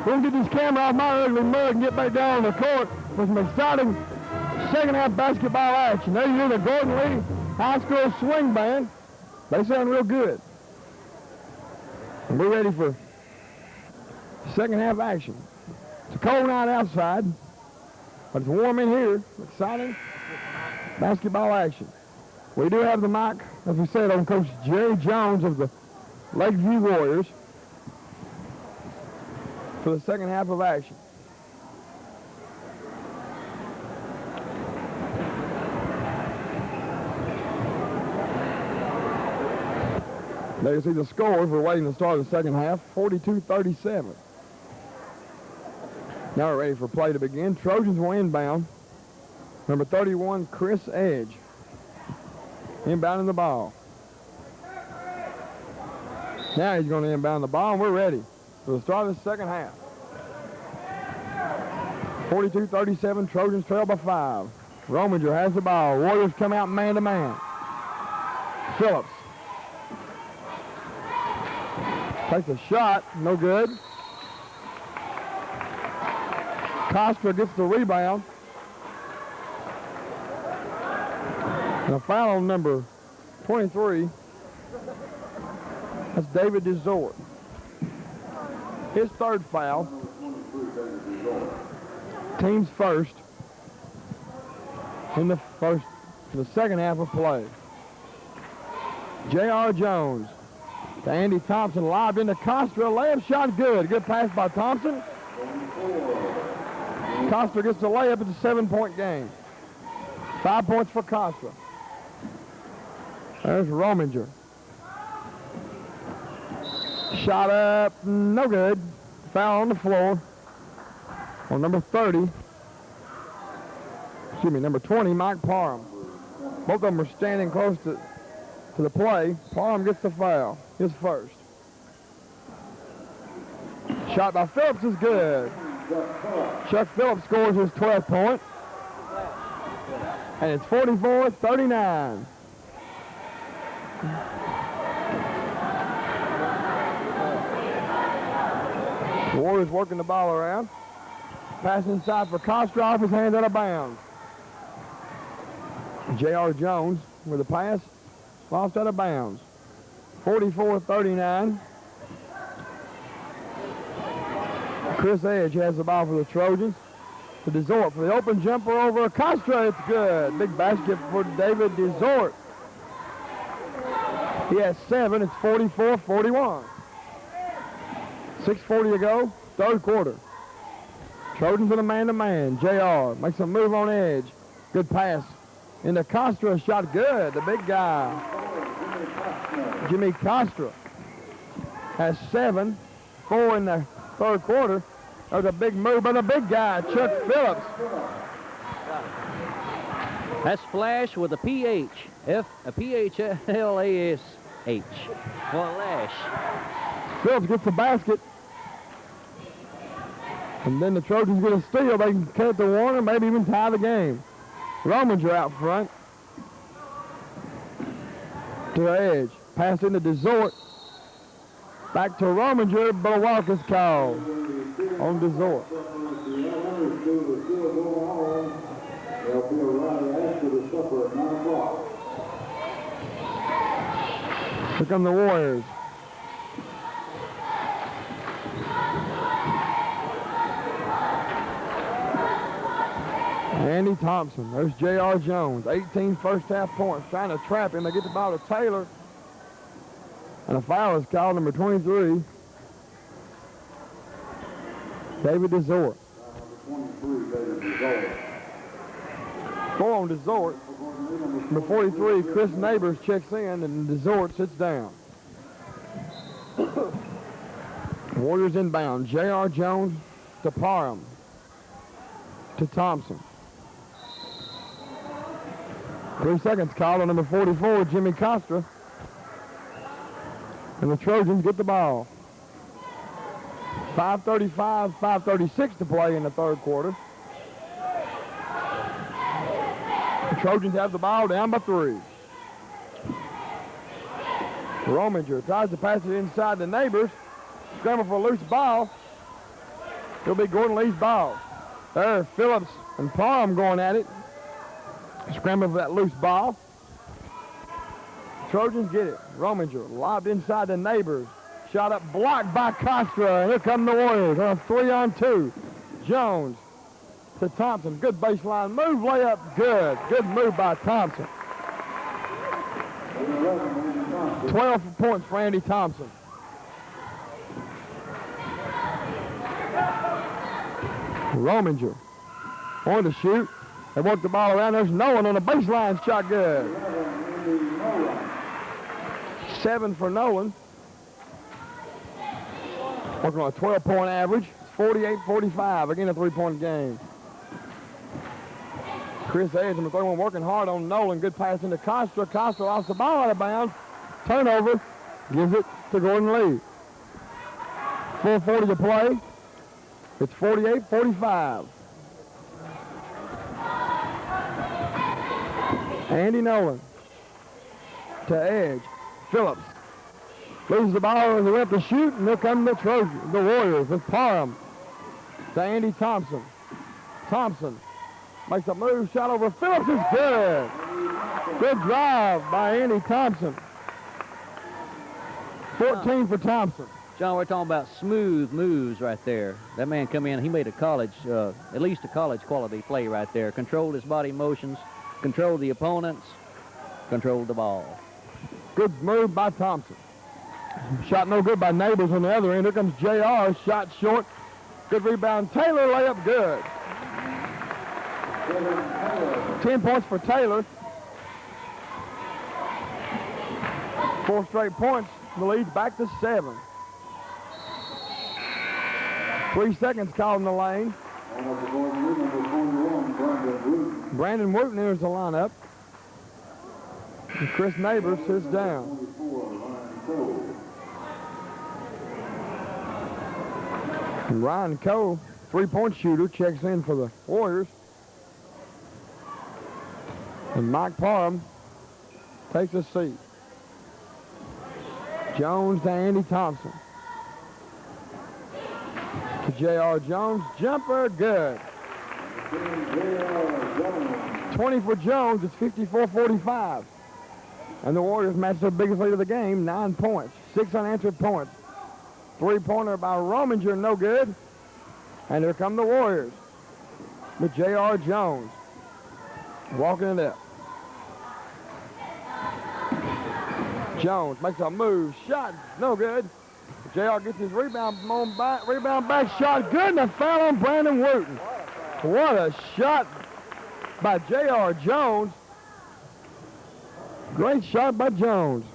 We're going to get this camera off my ugly mug and get back down on the court for some exciting second half basketball action. There you hear the Gordon Lee High School Swing Band. They sound real good. And we're ready for second half action. It's a cold night outside, but it's warm in here. Exciting basketball action. We do have the mic, as we said, on Coach Jerry Jones of the Lakeview Warriors for the second half of action. There you see the scores. We're waiting to start the second half, 42-37. Now we're ready for play to begin. Trojans will inbound. Number 31, Chris Edge. Inbounding the ball. Now he's going to inbound the ball, and we're ready for the start of the second half. 42-37, Trojans trail by 5. Rominger has the ball. Warriors come out man-to-man. Phillips takes a shot, no good. Costa gets the rebound. And a foul on number 23. That's David DeZort. His third foul. Team's first in the second half of play. J.R. Jones to Andy Thompson, lobbed into Costa. Layup shot good. Good pass by Thompson. Costa gets the layup. It's a 7-point game. 5 points for Costa. There's Rominger. Shot up, no good. Foul on the floor on number 30. Excuse me, number 20, Mike Parham. Both of them are standing close to the play. Parham gets the foul, his first. Shot by Phillips is good. Chuck Phillips scores his 12th point. And it's 44-39. Warriors working the ball around. Pass inside for Costa, off his hands out of bounds. J.R. Jones with a pass, lost out of bounds. 44-39. Chris Edge has the ball for the Trojans. To DeZort for the open jumper over Costa. It's good. Big basket for David DeZort. He has 7. It's 44-41. 6:40 to go, third quarter. Trojans in a man-to-man. JR makes a move on Edge. Good pass into Costa. Shot good. The big guy, Jimmy Costa, has 7. 4 in the third quarter. There's a big move by the big guy, Chuck Phillips. That's Flash with a P-H. A P-H-L-A-S-H. Flash. Phillips gets the basket. And then the Trojans get a steal. They can cut the Warner, maybe even tie the game. Rominger out front. To the Edge. Pass into DeZort. Back to Rominger, but a walk is called on DeZort. Here come the Warriors. Andy Thompson. There's J.R. Jones. 18 first half points. Trying to trap him. They get the ball to Taylor. And a foul is called, number 23. David DeZort. 4 on DeZort. Number 43, Chris Neighbors checks in, and DeZort sits down. Warriors inbound. J.R. Jones to Parham. To Thompson. 3 seconds called on number 44, Jimmy Costa. And the Trojans get the ball. 5:35, 5:36 to play in the third quarter. The Trojans have the ball down by 3. Rominger tries to pass it inside the Neighbors. Scramble for a loose ball. It'll be Gordon Lee's ball. There, Phillips and Parham going at it. Scrambling for that loose ball. Trojans get it. Rominger lobbed inside the neighbors. Shot up, blocked by Costra. Here come the Warriors on a 3-on-2. Jones to Thompson. Good baseline move, layup, good. Good move by Thompson. 12 points for Andy Thompson. Rominger on to shoot. They work the ball around. There's Nolan on the baseline. Shot good. 7 for Nolan. Working on a 12-point average. It's 48-45. Again, a 3-point game. Chris Edge on the third one working hard on Nolan. Good pass into Costa. Costa lost the ball out of bounds. Turnover. Gives it to Gordon Lee. 4:40 to play. It's 48-45. Andy Nolan to Edge. Phillips loses the ball as he went to shoot, and here come the Trojans, the Warriors with Parham to Andy Thompson. Thompson makes a move, shot over Phillips is good. Good drive by Andy Thompson. 14 for Thompson. John, we're talking about smooth moves right there. That man come in, he made a college, at least a college quality play right there. Controlled his body motions, controlled the opponents, controlled the ball. Good move by Thompson. Shot no good by Neighbors on the other end. Here comes JR, shot short. Good rebound. Taylor layup good. 10 points for Taylor. 4 straight points. The lead's back to 7. 3 seconds called in the lane. Brandon Wooten enters the lineup. And Chris Neighbors sits down. And Ryan Cole, 3-point shooter, checks in for the Warriors. And Mike Parham takes a seat. Jones to Andy Thompson. To J.R. Jones. Jumper, good. 20 for Jones. It's 54-45. And the Warriors match their biggest lead of the game, 9 points. 6 unanswered points. 3-pointer by Rominger, no good. And here come the Warriors with J.R. Jones. Walking it up. Jones makes a move, shot, no good. J.R. gets his rebound back, shot good, and a foul on Brandon Wooten. What a shot by J.R. Jones. Great shot by Jones.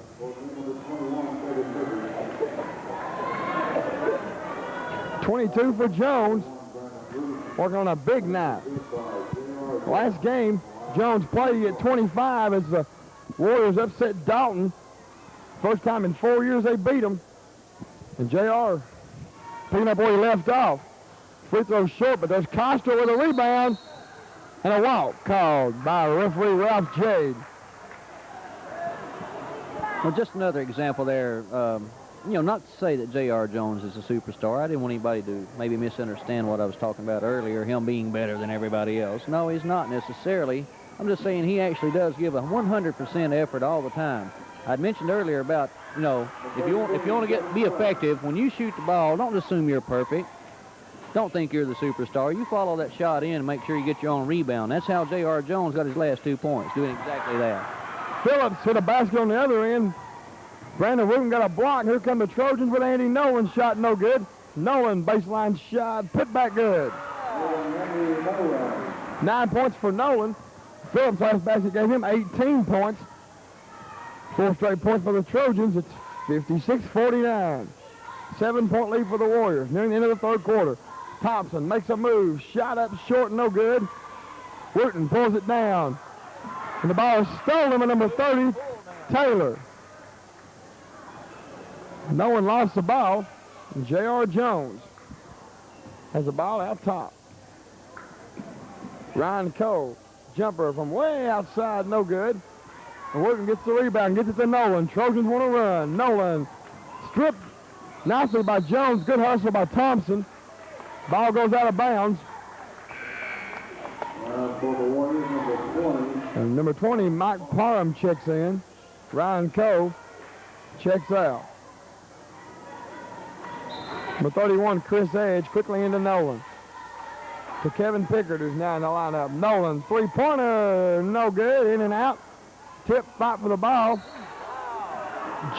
.22 for Jones, working on a big night. Last game, Jones played at 25 as the Warriors upset Dalton. First time in 4 years they beat him. And JR picking up where he left off. Free throw short, but there's Costa with a rebound and a walk called by referee Ralph Jade. Well, just another example there. You know, not to say that J.R. Jones is a superstar. I didn't want anybody to maybe misunderstand what I was talking about earlier, him being better than everybody else. No, he's not necessarily. I'm just saying he actually does give a 100% effort all the time. I'd mentioned earlier about, you know, if you want to be effective, when you shoot the ball, don't assume you're perfect. Don't think you're the superstar. You follow that shot in and make sure you get your own rebound. That's how J.R. Jones got his last 2 points, doing exactly that. Phillips hit a basket on the other end. Brandon Wooten got a block. Here come the Trojans with Andy Nolan. Shot no good. Nolan baseline shot. Put back good. 9 points for Nolan. Phillips' last basket gave him 18 points. 4 straight points for the Trojans. It's 56-49. 7-point lead for the Warriors. Nearing the end of the third quarter. Thompson makes a move. Shot up short, no good. Wooten pulls it down. And the ball is stolen by number 30, Taylor. No one lost the ball. And J.R. Jones has the ball out top. Ryan Cole, jumper from way outside, no good. And Wooten gets the rebound, gets it to Nolan. Trojans want to run. Nolan stripped nicely by Jones. Good hustle by Thompson. Ball goes out of bounds. For the Warriors, number 20. And number 20, Mike Parham checks in. Ryan Cove checks out. Number 31, Chris Edge, quickly into Nolan. To Kevin Pickard, who's now in the lineup. Nolan, three-pointer, no good, in and out. Tip, fight for the ball.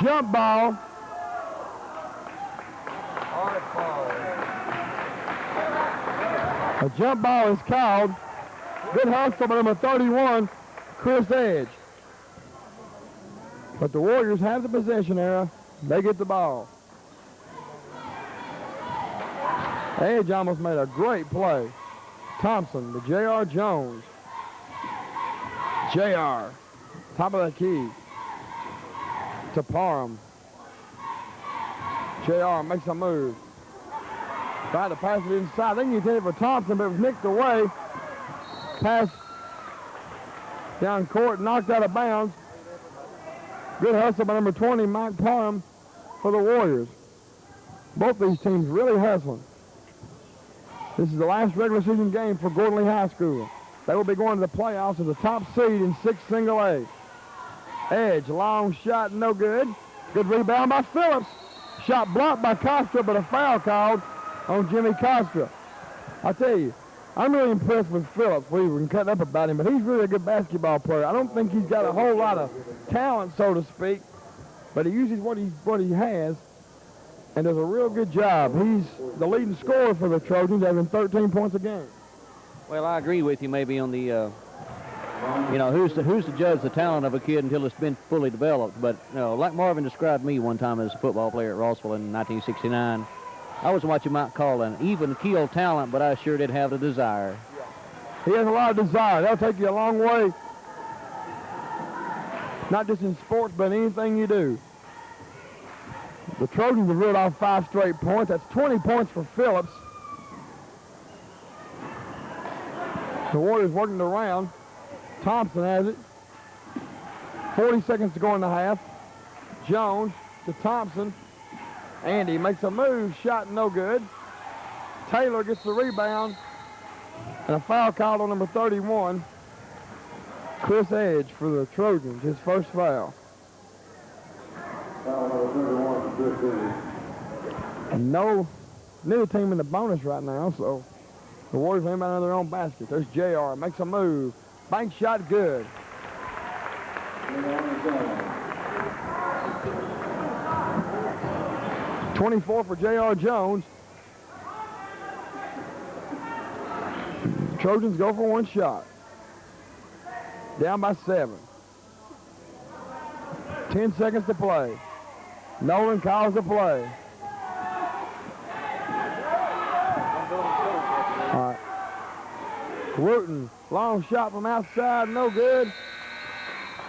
Jump ball. A jump ball is called. Good hustle by number 31, Chris Edge. But the Warriors have the possession era. They get the ball. Edge almost made a great play. Thompson to J.R. Jones. J.R. Top of the key. To Parham. J.R. makes a move. Tried to pass it inside. They intended for Thompson, but it was nicked away. Pass down court, knocked out of bounds. Good hustle by number 20, Mike Parham, for the Warriors. Both these teams really hustling. This is the last regular season game for Gordon Lee High School. They will be going to the playoffs as the top seed in 6 single A. Edge, long shot, no good. Good rebound by Phillips. Shot blocked by Costra, but a foul called on Jimmy Costra. I tell you, I'm really impressed with Phillips. We've been cutting up about him, but he's really a good basketball player. I don't think he's got a whole lot of talent, so to speak, but he uses what he has and does a real good job. He's the leading scorer for the Trojans, having 13 points a game. Well, I agree with you maybe on the, who's to judge the talent of a kid until it's been fully developed. But, like Marvin described me one time as a football player at Rossville in 1969, I was what you might call an even-keel talent, but I sure did have the desire. He has a lot of desire. That'll take you a long way, not just in sports, but in anything you do. The Trojans have reeled off 5 straight points. That's 20 points for Phillips. The Warriors working around. Thompson has it. 40 seconds to go in the half. Jones to Thompson. Andy makes a move, shot no good. Taylor gets the rebound. And a foul called on number 31, Chris Edge, for the Trojans, his first foul. Foul number 31 for Chris Edge. And neither team in the bonus right now, so the Warriors aim out of their own basket. There's JR, makes a move. Bank shot good. 24 for J.R. Jones. Trojans go for one shot. Down by 7. 10 seconds to play. Nolan calls the play. All right. Wooten, long shot from outside, no good.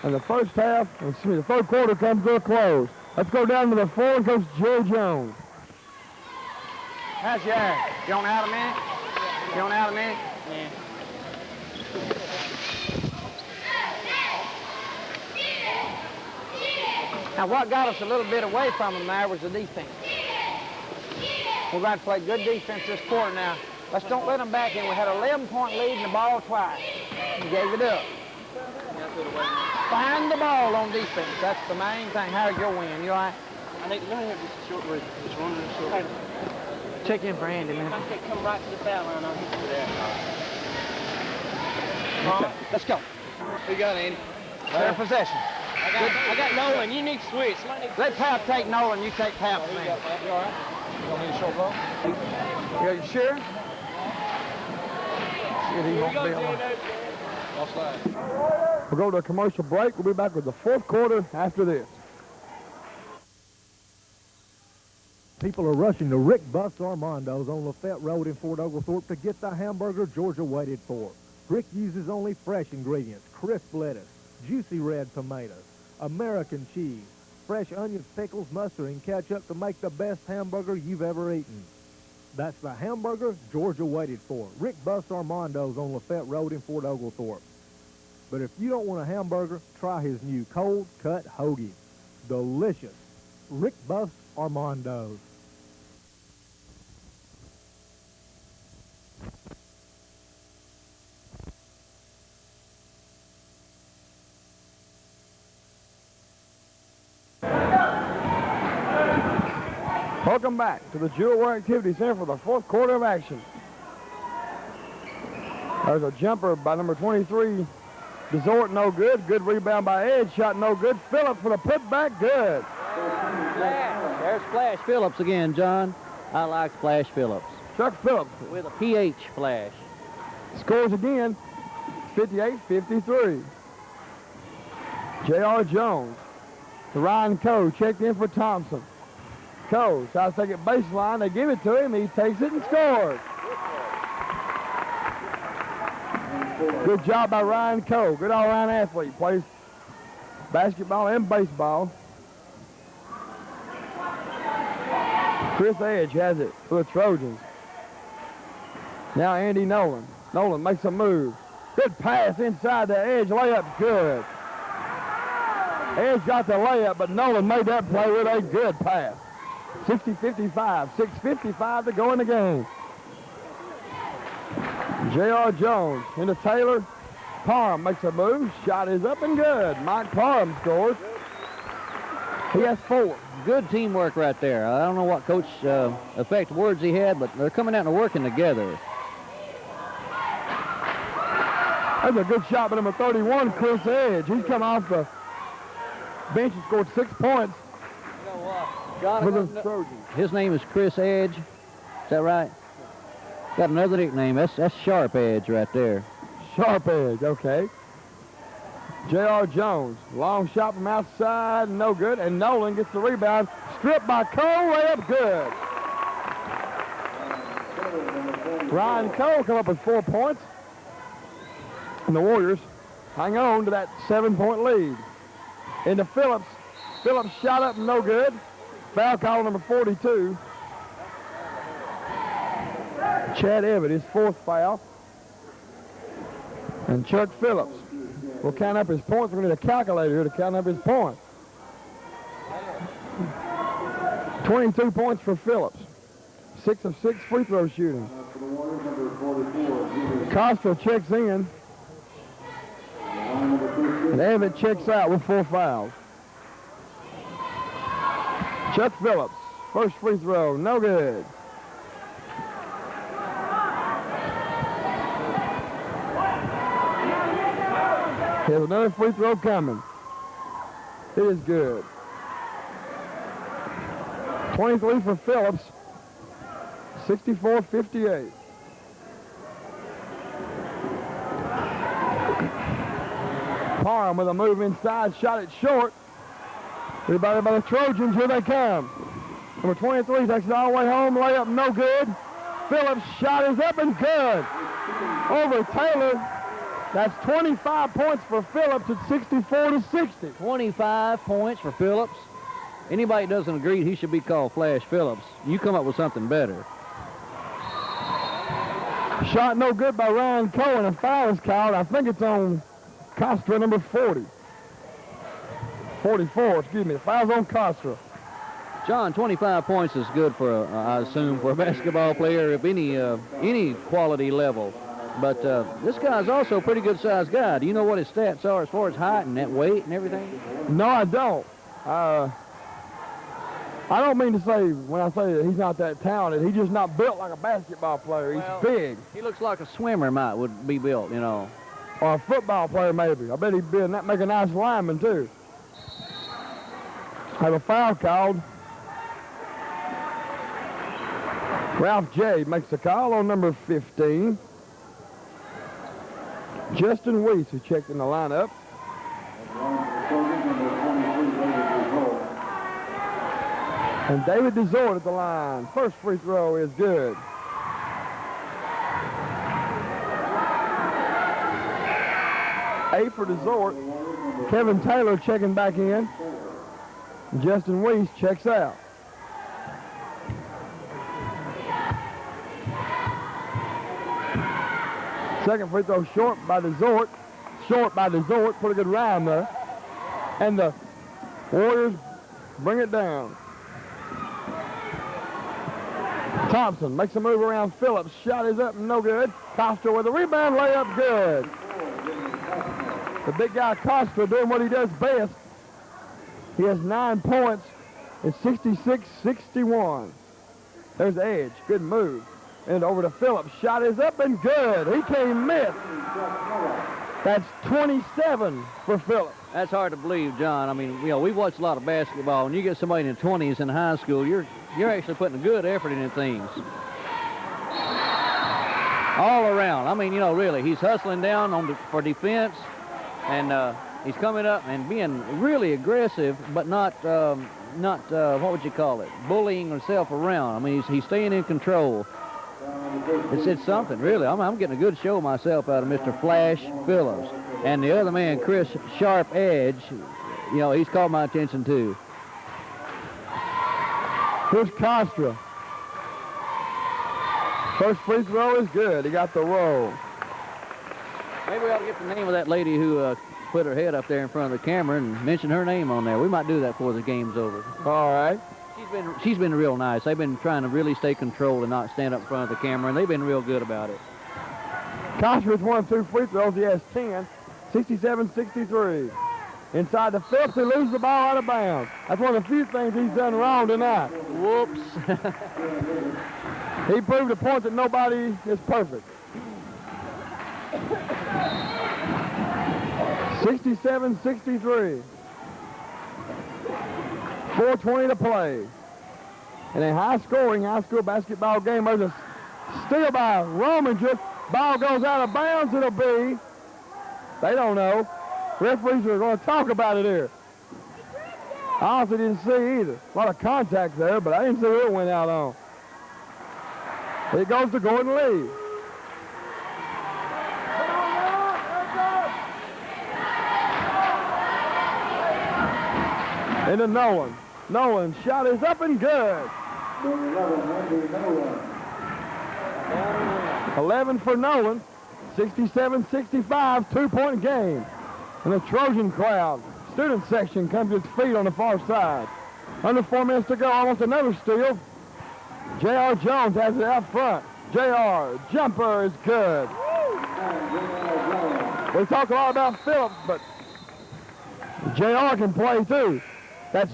And the the third quarter comes to a close. Let's go down to the floor and Coach Joe Jones. How's your eye? You want out a minute? You want out a minute? Yeah. Now, what got us a little bit away from them there was the defense. We're going to play good defense this quarter now. Let's don't let them back in. We had an 11-point lead in the ball twice. We gave it up. Find the ball on defense. That's the main thing. How'd you win? You all right? I think we're going to have just a short break. Just running a short break. Check in for Andy, man. If I can't come right to the foul line, I'll hit you there. Okay. Let's go. We got Andy. Their possession. I got Nolan. You need to switch. Let Pap take Nolan. You take Pap, man. You all right? You want me to short ball? You sure? He won't be on. I'll slide. We'll go to a commercial break. We'll be back with the fourth quarter after this. People are rushing to Rick Buff's Armando's on Lafette Road in Fort Oglethorpe to get the hamburger Georgia waited for. Rick uses only fresh ingredients: crisp lettuce, juicy red tomatoes, American cheese, fresh onions, pickles, mustard, and ketchup to make the best hamburger you've ever eaten. That's the hamburger Georgia waited for. Rick Buff's Armando's on Lafette Road in Fort Oglethorpe. But if you don't want a hamburger, try his new cold-cut hoagie. Delicious. Rick Buff's Armando's. Welcome back to the Jewel War Activity Center for the fourth quarter of action. There's a jumper by number 23, Desort, no good. Good rebound by Edge, shot no good. Phillips for the putback, good. There's Flash Phillips again, John. I like Flash Phillips. Chuck Phillips With a PH Flash. scores again, 58-53. J.R. Jones to Ryan Coe, checked in for Thompson. Coe tries to take it baseline. They give it to him. He takes it and scores. Good job by Ryan Coe. Good all-around athlete. Plays basketball and baseball. Chris Edge has it for the Trojans. Now Andy Nolan. Nolan makes a move. Good pass inside the Edge. Layup good. Edge got the layup, but Nolan made that play with a good pass. 60-55. 6:55 to go in the game. J.R. Jones into Taylor. Parham makes a move. Shot is up and good. Mike Parham scores. He has 4. Good teamwork right there. I don't know what coach effect words he had, but they're coming out and working together. That's a good shot by number 31, Chris Edge. He's come off the bench and scored 6 points for the Trojans. His name is Chris Edge. Is that right? Got another nickname. That's Sharp Edge right there. Sharp Edge, okay. J.R. Jones, long shot from outside, no good, and Nolan gets the rebound. Stripped by Cole, layup good. Ryan Cole come up with 4 points. And the Warriors hang on to that 7-point lead. Into Phillips. Phillips shot up, no good. Foul call number 42. Chad Evett, his 4th foul. And Chuck Phillips will count up his points. We're going to need a calculator here to count up his points. 22 points for Phillips. 6 of 6 free throw shooting. Costa checks in. And Evett checks out with 4 fouls. Chuck Phillips, first free throw, no good. Here's another free throw coming. It is good. 23 for Phillips, 64-58. Parham with a move inside, shot it short. Everybody by the Trojans, here they come. Number 23 takes it all the way home, layup no good. Phillips' shot is up and good. Over Taylor. That's 25 points for Phillips at 64-60. 25 points for Phillips. Anybody that doesn't agree he should be called Flash Phillips, you come up with something better. Shot no good by Ryan Cohen. A foul is called. I think it's on Costra, number 40. 44, excuse me. The foul's on Costra. John, 25 points is good for, I assume, for a basketball player of any quality level. But this guy's also a pretty good-sized guy. Do you know what his stats are as far as height and that weight and everything? No, I don't. I don't mean to say, when I say that he's not that talented, he's just not built like a basketball player. He's big. He looks like a swimmer would be built, you know. Or a football player, maybe. I bet he'd make a nice lineman, too. Have a foul called. Ralph J. makes the call on number 15. Justin Weiss, who checked in the lineup. And David Desort at the line. First free throw is good. A for Desort. Kevin Taylor checking back in. Justin Weiss checks out. Second free throw short by Desort. Short by Desort. Pretty good round there. And the Warriors bring it down. Thompson makes a move around Phillips. Shot is up, no good. Costa with a rebound, layup good. The big guy Costa doing what he does best. He has 9 points It's 66-61. There's the edge. Good move. And over to Phillips. Shot is up and good. He can't miss. That's 27 for Phillips. That's hard to believe, John. I mean, we've watched a lot of basketball. When you get somebody in the 20s in high school, you're actually putting a good effort into things. All around. I mean, really, he's hustling down for defense, and he's coming up and being really aggressive, but not what would you call it, bullying himself around. I mean, he's staying in control. It's something, really. I'm getting a good show myself out of Mr. Flash Phillips. And the other man, Chris Sharp Edge, he's caught my attention too. Here's Costra. First free throw is good. He got the roll. Maybe we ought to get the name of that lady who put her head up there in front of the camera and mention her name on there. We might do that before the game's over. All right. She's been real nice. They've been trying to really stay controlled and not stand up in front of the camera, and they've been real good about it. Costra's won 2 free throws. He has 10. 67-63. Inside the Phillips, he loses the ball out of bounds. That's one of the few things he's done wrong tonight. Whoops. He proved a point that nobody is perfect. 67-63. 4:20 to play. In a high school basketball game, there's a steal by Rominger. Ball goes out of bounds. It'll be, they don't know. Referees are going to talk about it here. I honestly didn't see either. A lot of contact there, but I didn't see who it went out on. It goes to Gordon Lee. Into Nolan. Nolan's shot is up and good. 11 for Nolan. 67-65, 2-point game. And the Trojan crowd, student section, comes to its feet on the far side. Under 4 minutes to go, almost another steal. J.R. Jones has it out front. J.R. jumper is good. We talk a lot about Phillips, but J.R. can play too. That's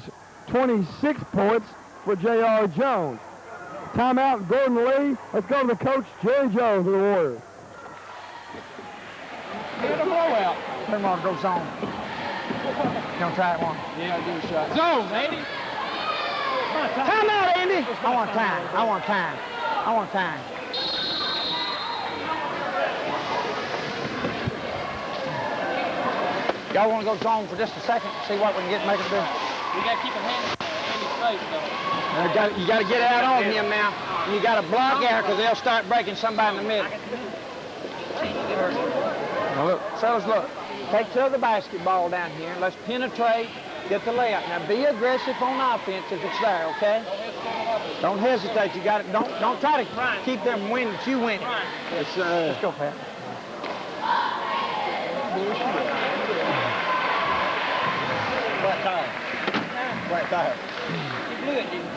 26 points for J.R. Jones. Timeout, Gordon Lee. Let's go to the coach, Jerry Jones of the Warriors. Get a blowout. Turn on, go zone. Gonna try it one. Yeah, do a shot. Zone, Andy. Time out, Andy. I want time. I want time. I want time. Y'all want to go zone for just a second? See what we can make it do. We got to keep a hand on Andy's face, though. You got to get out on him now. You got to block out because they'll start breaking somebody in the middle. Now look, fellas, look. Take to the basketball down here and let's penetrate, get the layup. Now be aggressive on offense if it's there, okay? Don't hesitate. You got it. Don't try to keep them winning. You win. Let's go, Pat. Flat tire. Flat tire. You blew it, didn't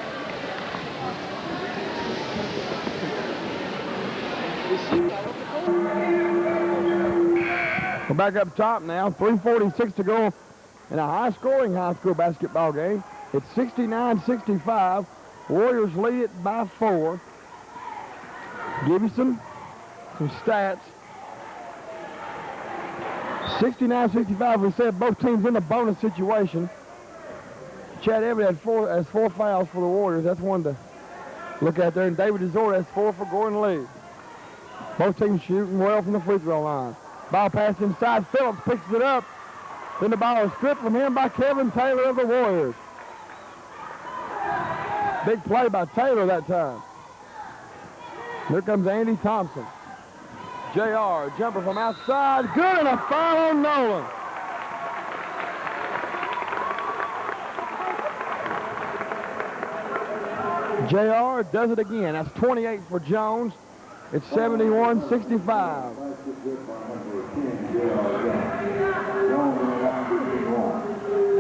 We're back up top now. 3:46 to go in a high-scoring high school basketball game. It's 69-65. Warriors lead it by 4. Give you some stats. 69-65. We said both teams in a bonus situation. Chad Everett has 4 fouls for the Warriors. That's one to look at there. And David DeZor has 4 for Gordon Lee. Both teams shooting well from the free throw line. Ball pass inside. Phillips picks it up. Then the ball is stripped from him by Kevin Taylor of the Warriors. Big play by Taylor that time. Here comes Andy Thompson. JR, jumper from outside. Good, and a foul on Nolan. JR does it again. That's 28 for Jones. It's 71-65.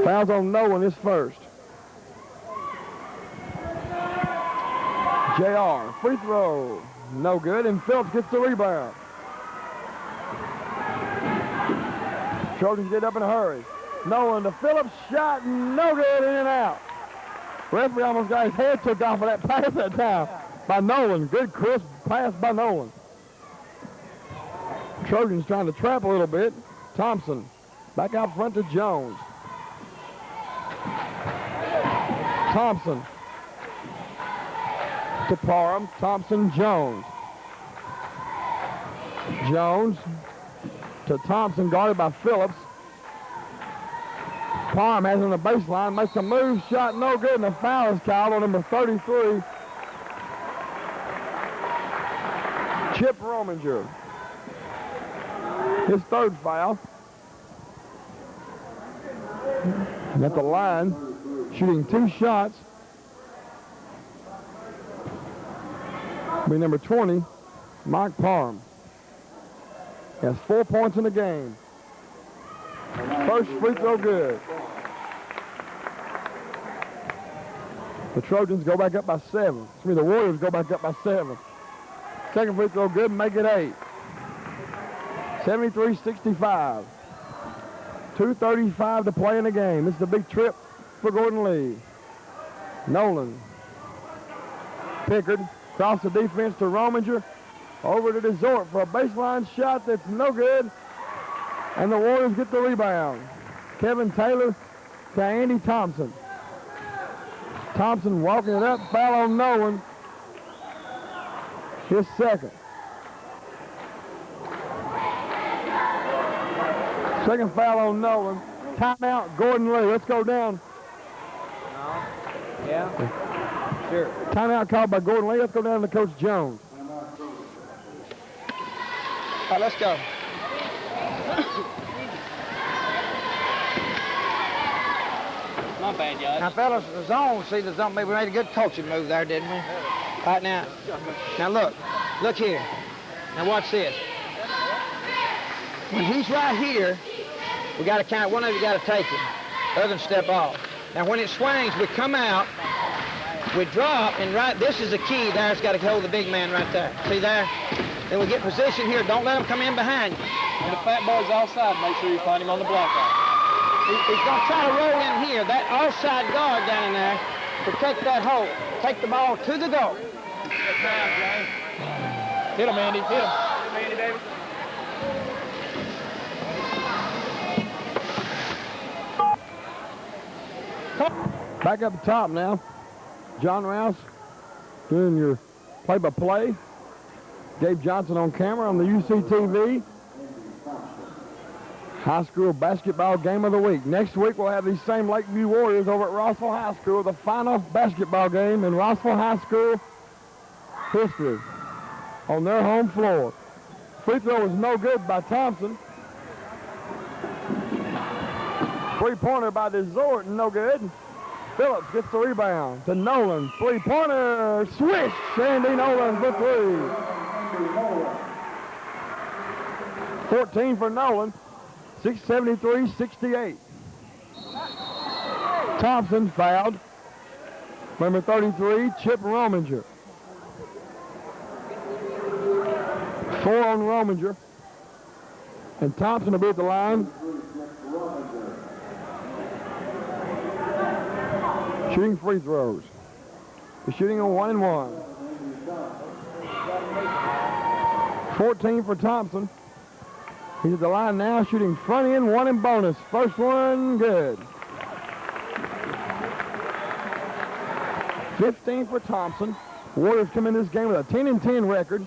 Fouls on Nolan is first. JR, free throw. No good, and Phillips gets the rebound. Trojans get up in a hurry. Nolan to Phillips, shot, no good, in and out. Referee almost got his head took off of that pass that time by Nolan. Good crisp pass by Nolan. Trojans trying to trap a little bit. Thompson back out front to Jones. Thompson to Parham. Thompson, Jones. Jones to Thompson, guarded by Phillips. Parham has on the baseline, makes a move, shot no good, and a foul is called on number 33. Chip Rominger. His third foul. And at the line, shooting 2 shots. Be number 20, Mike Parham. He has 4 points in the game. First free throw good. The Trojans go back up by 7. The Warriors go back up by 7. Second free throw good, make it 8. 73-65. 2:35 to play in the game. This is a big trip for Gordon Lee. Nolan. Pickard. Across the defense to Rominger. Over to Desort for a baseline shot that's no good. And the Warriors get the rebound. Kevin Taylor to Andy Thompson. Thompson walking it up. Foul on Nolan. His second. Second foul on Nolan. Timeout, Gordon Lee. Let's go down. Yeah. Sure. Timeout called by Gordon Lee. Let's go down to Coach Jones. All right, let's go. Not bad, guys. Now, fellas, the zone, see the zone, maybe we made a good coaching move there, didn't we? All right, now look here. Now watch this. When he's right here, we got to count, one of you got to take him. The other one step off. Now, when it swings, we come out, we drop, and right, this is the key. There's got to hold the big man right there. See there? Then we get position here. Don't let him come in behind you. When the fat boy's outside, make sure you find him on the block out. He's going to try to roll in here. That offside guard down in there, protect that hole. Take the ball to the goal. Hit him, Andy. Hit him. Andy, baby. Back up the top now. John Rouse doing your play-by-play. Gabe Johnson on camera on the UCTV. High school basketball game of the week. Next week we'll have these same Lakeview Warriors over at Rossville High School, the final basketball game in Rossville High School history on their home floor. Free throw was no good by Thompson. Three-pointer by Desort, no good. Phillips gets the rebound to Nolan. Three-pointer, swish! Sandy Nolan for 3. 14 for Nolan. 673-68. Thompson fouled. Number 33, Chip Rominger. 4 on Rominger. And Thompson will be at the line. Shooting free throws. He's shooting a 1-and-1. 14 for Thompson. He's at the line now, shooting front end, 1 in bonus. First one, good. 15 for Thompson. Warriors come in this game with a 10-10 record.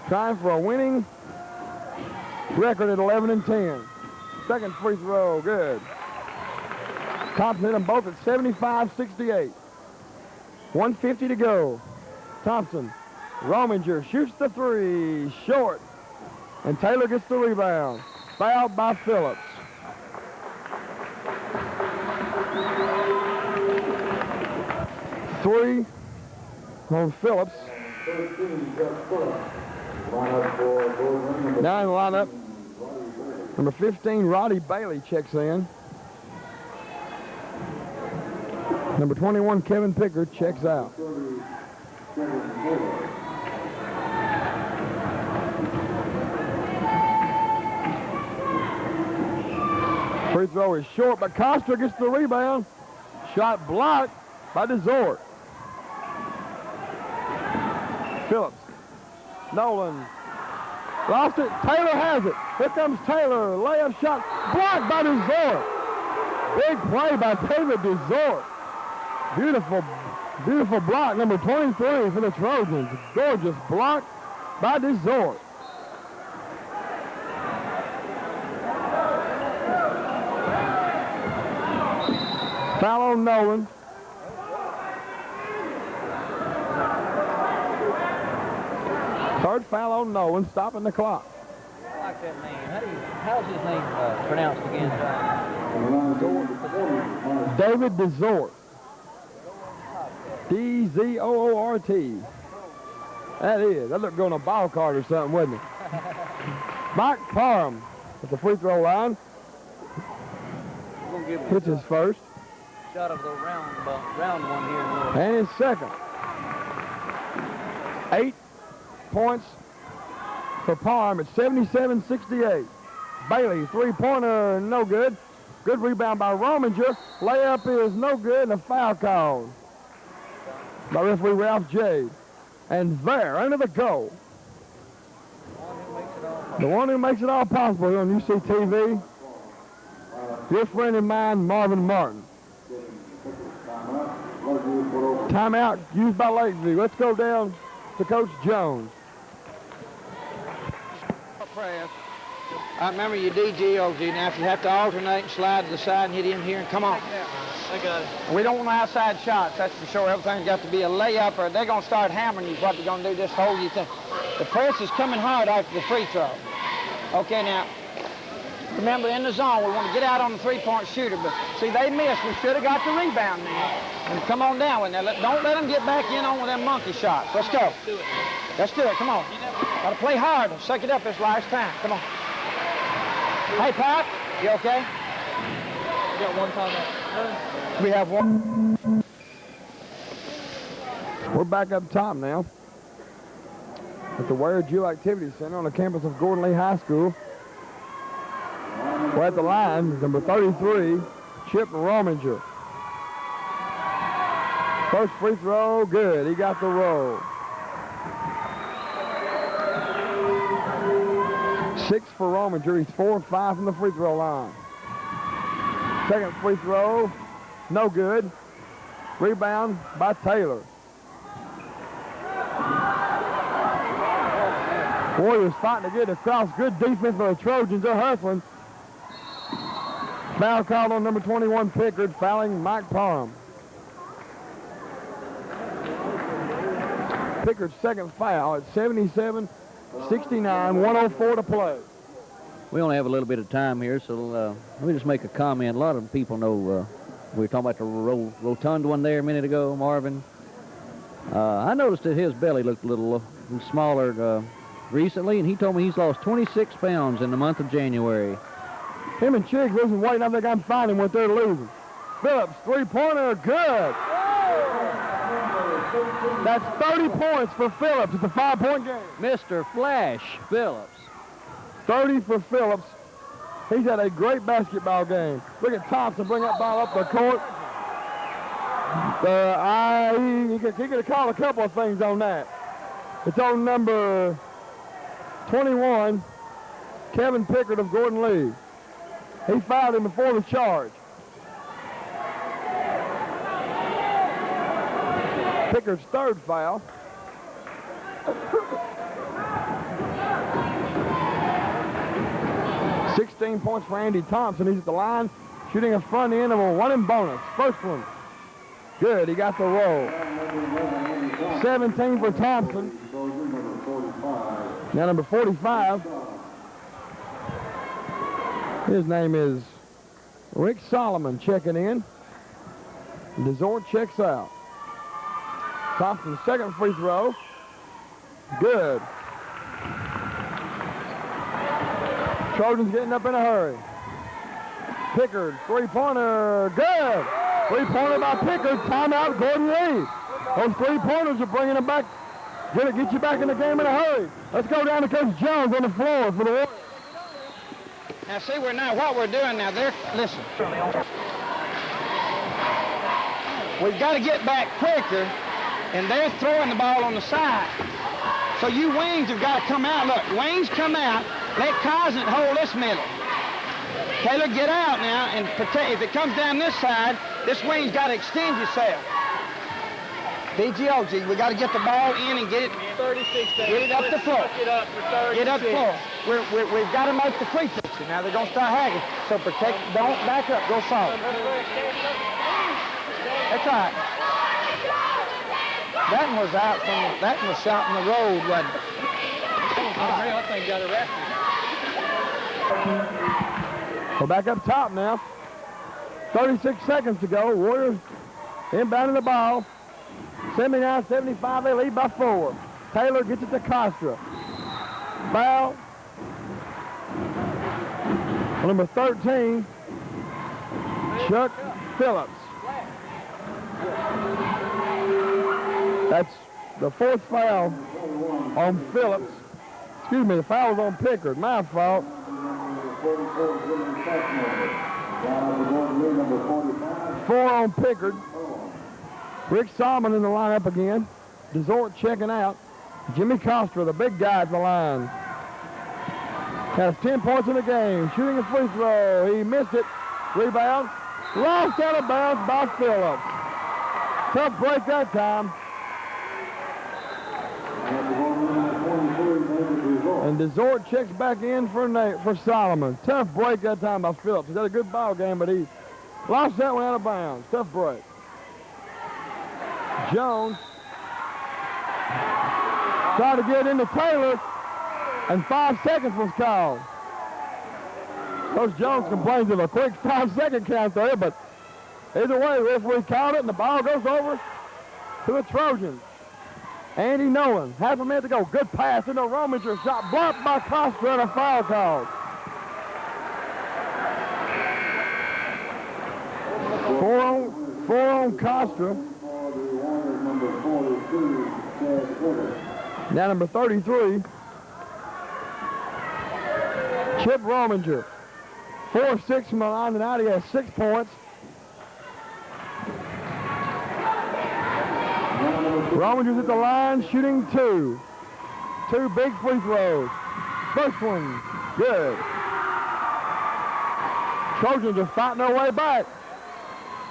Trying for a winning record at 11-10. Second free throw, good. Thompson hit them both at 75-68. 1:50 to go. Thompson, Rominger shoots the 3, short. And Taylor gets the rebound. Fouled by Phillips. Three on Phillips. Now in the lineup, number 15, Roddy Bailey checks in. Number 21, Kevin Pickard checks out. Free throw is short, but Costa gets the rebound. Shot blocked, by DeZort. Phillips. Nolan. Lost it. Taylor has it. Here comes Taylor. Layup shot. Blocked by DeZort. Big play by Taylor DeZort. Beautiful, beautiful block. Number 23 for the Trojans. Gorgeous block by DeZort. Foul on Nolan. Third foul on Nolan, stopping the clock. I like that name. How's his name pronounced again? David DeZort. D-Z-O-O-R-T. That is. That looked good on a ball card or something, wasn't it? Mike Parham at the free throw line. Hits his first. Shot of the round one here. And his second. 8 points for Parham at 77-68. Bailey, three-pointer, no good. Good rebound by Rominger. Layup is no good, and a foul call by referee Ralph Jade. And there, under the goal, the one who makes it all possible here on UCTV, your friend of mine, Marvin Martin. Timeout used by Lakeview. Let's go down to Coach Jones. Press. I remember your DGOG. Now, if you have to alternate and slide to the side and hit in here, and come on. I got it. We don't want outside shots, that's for sure. Everything's got to be a layup, or they're going to start hammering you. What they're going to do, just hold you. The press is coming hard after the free throw. Okay, now, remember, in the zone, we want to get out on the three-point shooter, but see, they missed. We should have got the rebound now. And come on down with that. Don't let them get back in on with them monkey shots. Let's go. Let's do it. Let's do it. Come on. Got to play hard. Suck it up this last time. Come on. Hey, Pat, you okay? We got one timeout. We have one. We're back up top now at the Ware Jewell Activity Center on the campus of Gordon Lee High School. We're at the line, number 33, Chip Rominger. First free throw, good. He got the roll. 6 for Rominger. He's 4 of 5 from the free throw line. Second free throw, no good. Rebound by Taylor. Warriors fighting to get across. Good defense for the Trojans. They're hustling. Foul called on number 21, Pickard, fouling Mike Parham. Pickard's second foul at 77-69, 1:04 to play. We only have a little bit of time here, so let me just make a comment. A lot of people know we were talking about the rotund one there a minute ago, Marvin. I noticed that his belly looked a little smaller recently, and he told me he's lost 26 pounds in the month of January. Him and Chiggs losing weight, and I think I'm finding what they're losing. Phillips, three-pointer, good. That's 30 points for Phillips. It's a 5-point game. Mr. Flash Phillips. 30 for Phillips. He's had a great basketball game. Look at Thompson bring that ball up the court. He could have called a couple of things on that. It's on number 21, Kevin Pickard of Gordon Lee. He fouled him before the charge. Pickard's third foul. $16 points for Andy Thompson. He's at the line, shooting a front end of a running bonus. First one, good. He got the roll. 17 for Thompson. Now number 45. His name is Rick Solomon checking in. DeZort checks out. Thompson's second free throw. Good. Trojans getting up in a hurry. Pickard, three-pointer, good. Three-pointer by Pickard, timeout, Gordon Lee. Those three-pointers are bringing them back. Get you back in the game in a hurry. Let's go down to Coach Jones on the floor for the Warriors. Now see, what we're doing now, listen. we've got to get back quicker, and they're throwing the ball on the side. So you wings have got to come out. Look, wings come out. Let Cosnett hold this middle. Taylor, get out now and protect. If it comes down this side, this wing's got to extend yourself. BGOG, we got to get the ball in and get it. 36 seconds. Get it up the floor. Get up for 36. Get up the floor. We've got to make the free picture. Now they're going to start hacking. So protect. Don't back up. Go soft. That's right. That one was out from. That one was shot in the road, wasn't it? I think got arrested. We're back up top now. 36 seconds to go. Warriors inbounding the ball. 79-75, they lead by 4. Taylor gets it to Costra. Foul. Number 13, Chuck Phillips. That's the 4th foul on Phillips. Excuse me, the foul was on Pickard. My fault. 4 on Pickard. Rick Solomon in the lineup again. Desort checking out. Jimmy Costra, the big guy at the line. Has 10 points in the game. Shooting a free throw. He missed it. Rebound. Lost out of bounds by Phillips. Tough break that time. And Desort checks back in for Solomon. Tough break that time by Phillips. He's had a good ball game, but he lost that one out of bounds. Tough break. Jones tried to get into Taylor, and 5 seconds was called. Coach Jones complains of a quick 5-second count there, but either way, the referee called it, and the ball goes over to the Trojans. Andy Nolan, half a minute to go. Good pass into Rominger, shot blocked by Costa, and a foul called. 4 on Costa. Now number 33, Chip Rominger. 4-6 from the line tonight. He has 6 points. Rominger's at the line, shooting 2. 2 big free throws. First one, good. Trojans are fighting their way back.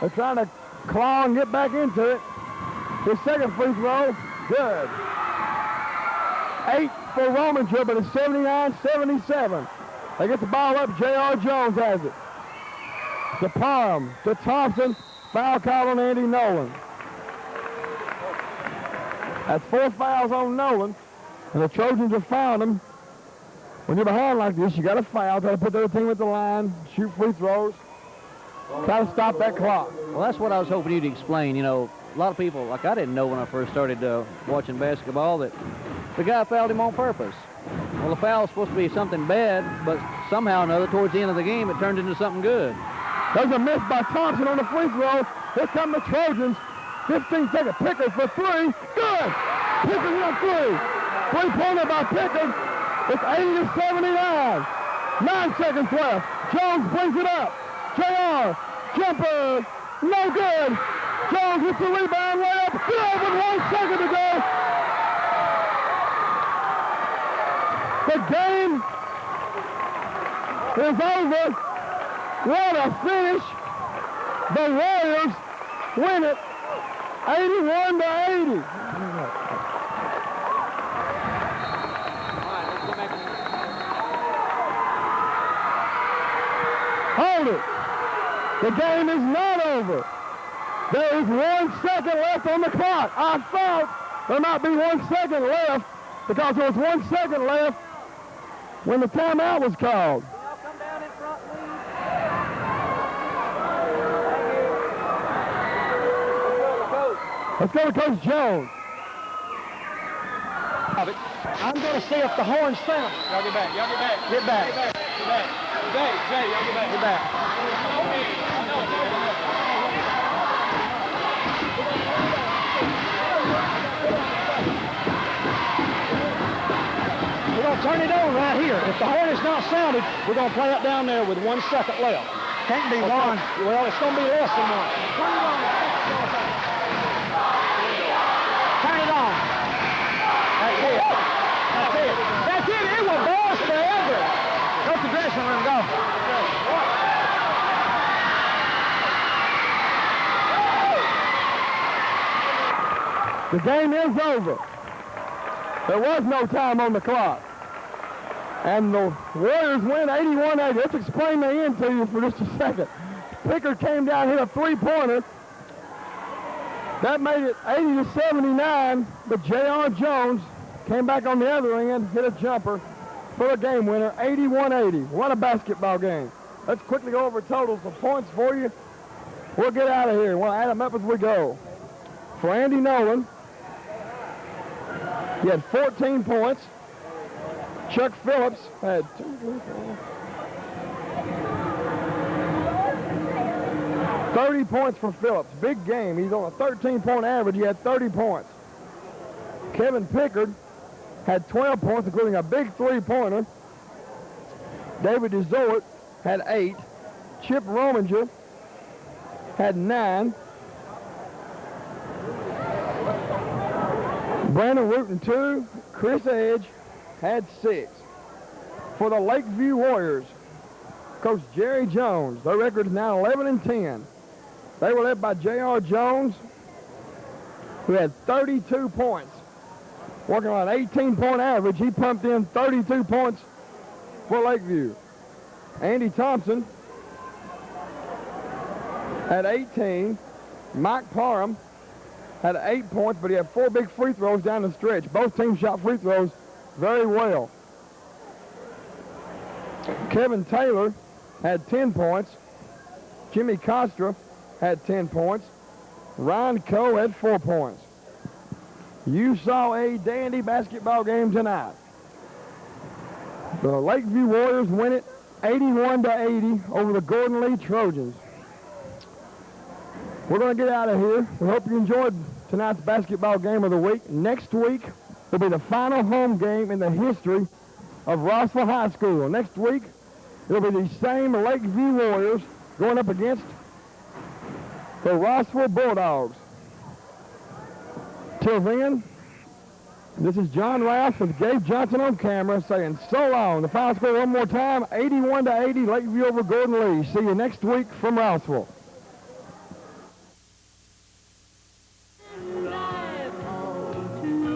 They're trying to claw and get back into it. His second free throw, good. 8 for Rominger, but it's 79-77. They get the ball up. J.R. Jones has it. To Parham, to Thompson. Foul call on Andy Nolan. That's 4 fouls on Nolan, and the Trojans have found him. When you're behind like this, you got to foul, try to put the other team at the line, shoot free throws, try to stop that clock. Well, that's what I was hoping you'd explain. You know, a lot of people, like I didn't know when I first started watching basketball, that the guy fouled him on purpose. Well, the foul was supposed to be something bad, but somehow or another, towards the end of the game, it turned into something good. There's a miss by Thompson on the free throw. Here come the Trojans. 15 seconds. Pickard for 3. Good. Pickard on 3. 3-pointer by Pickard. It's 80-79. 9 seconds left. Jones brings it up. JR. Jumper. No good. Jones with the rebound layup. Good with 1 second to go. The game is over. What a finish. The Warriors win it 81-80. Hold it. The game is not over. There is 1 second left on the clock. I thought there might be 1 second left because there was 1 second left when the timeout was called. Come down in front, please. Let's go to Coach Jones. I'm going to see if the horns sound. Y'all get back. Y'all get back. Get back. Get back. Get back. Jay, y'all get back. Get back. We're going to turn it on right here. If the horn is not sounded, we're going to play it down there with 1 second left. Can't be 1. Well, it's going to be less than 1. Turn it on. The game is over. There was no time on the clock. And the Warriors win 81-80. Let's explain the end to you for just a second. Pickard came down, hit a three-pointer. That made it 80-79, but J.R. Jones came back on the other end, hit a jumper for the game winner, 81-80. What a basketball game. Let's quickly go over totals of points for you. We'll get out of here. We'll add them up as we go. For Andy Nolan, he had 14 points. Chuck Phillips had 30 points for Phillips. Big game. He's on a 13-point average. He had 30 points. Kevin Pickard had 12 points, including a big three-pointer. David DeZort had 8. Chip Rominger had 9. Brandon Wooten 2. Chris Edge had 6. For the Lakeview Warriors, Coach Jerry Jones, their record is now 11-10. They were led by J.R. Jones, who had 32 points. Working on an 18-point average, he pumped in 32 points for Lakeview. Andy Thompson had 18. Mike Parham had 8 points, but he had 4 big free throws down the stretch. Both teams shot free throws very well. Kevin Taylor had 10 points. Jimmy Costra had 10 points. Ryan Coe had 4 points. You saw a dandy basketball game tonight. The Lakeview Warriors win it 81-80 over the Gordon Lee Trojans. We're going to get out of here. We hope you enjoyed tonight's basketball game of the week. Next week will be the final home game in the history of Rossville High School. Next week, it'll be the same Lakeview Warriors going up against the Rossville Bulldogs. Till then, this is John Rouse with Gabe Johnson on camera saying so long. The final score one more time, 81-80, Lakeview over Gordon Lee. See you next week from Rossville.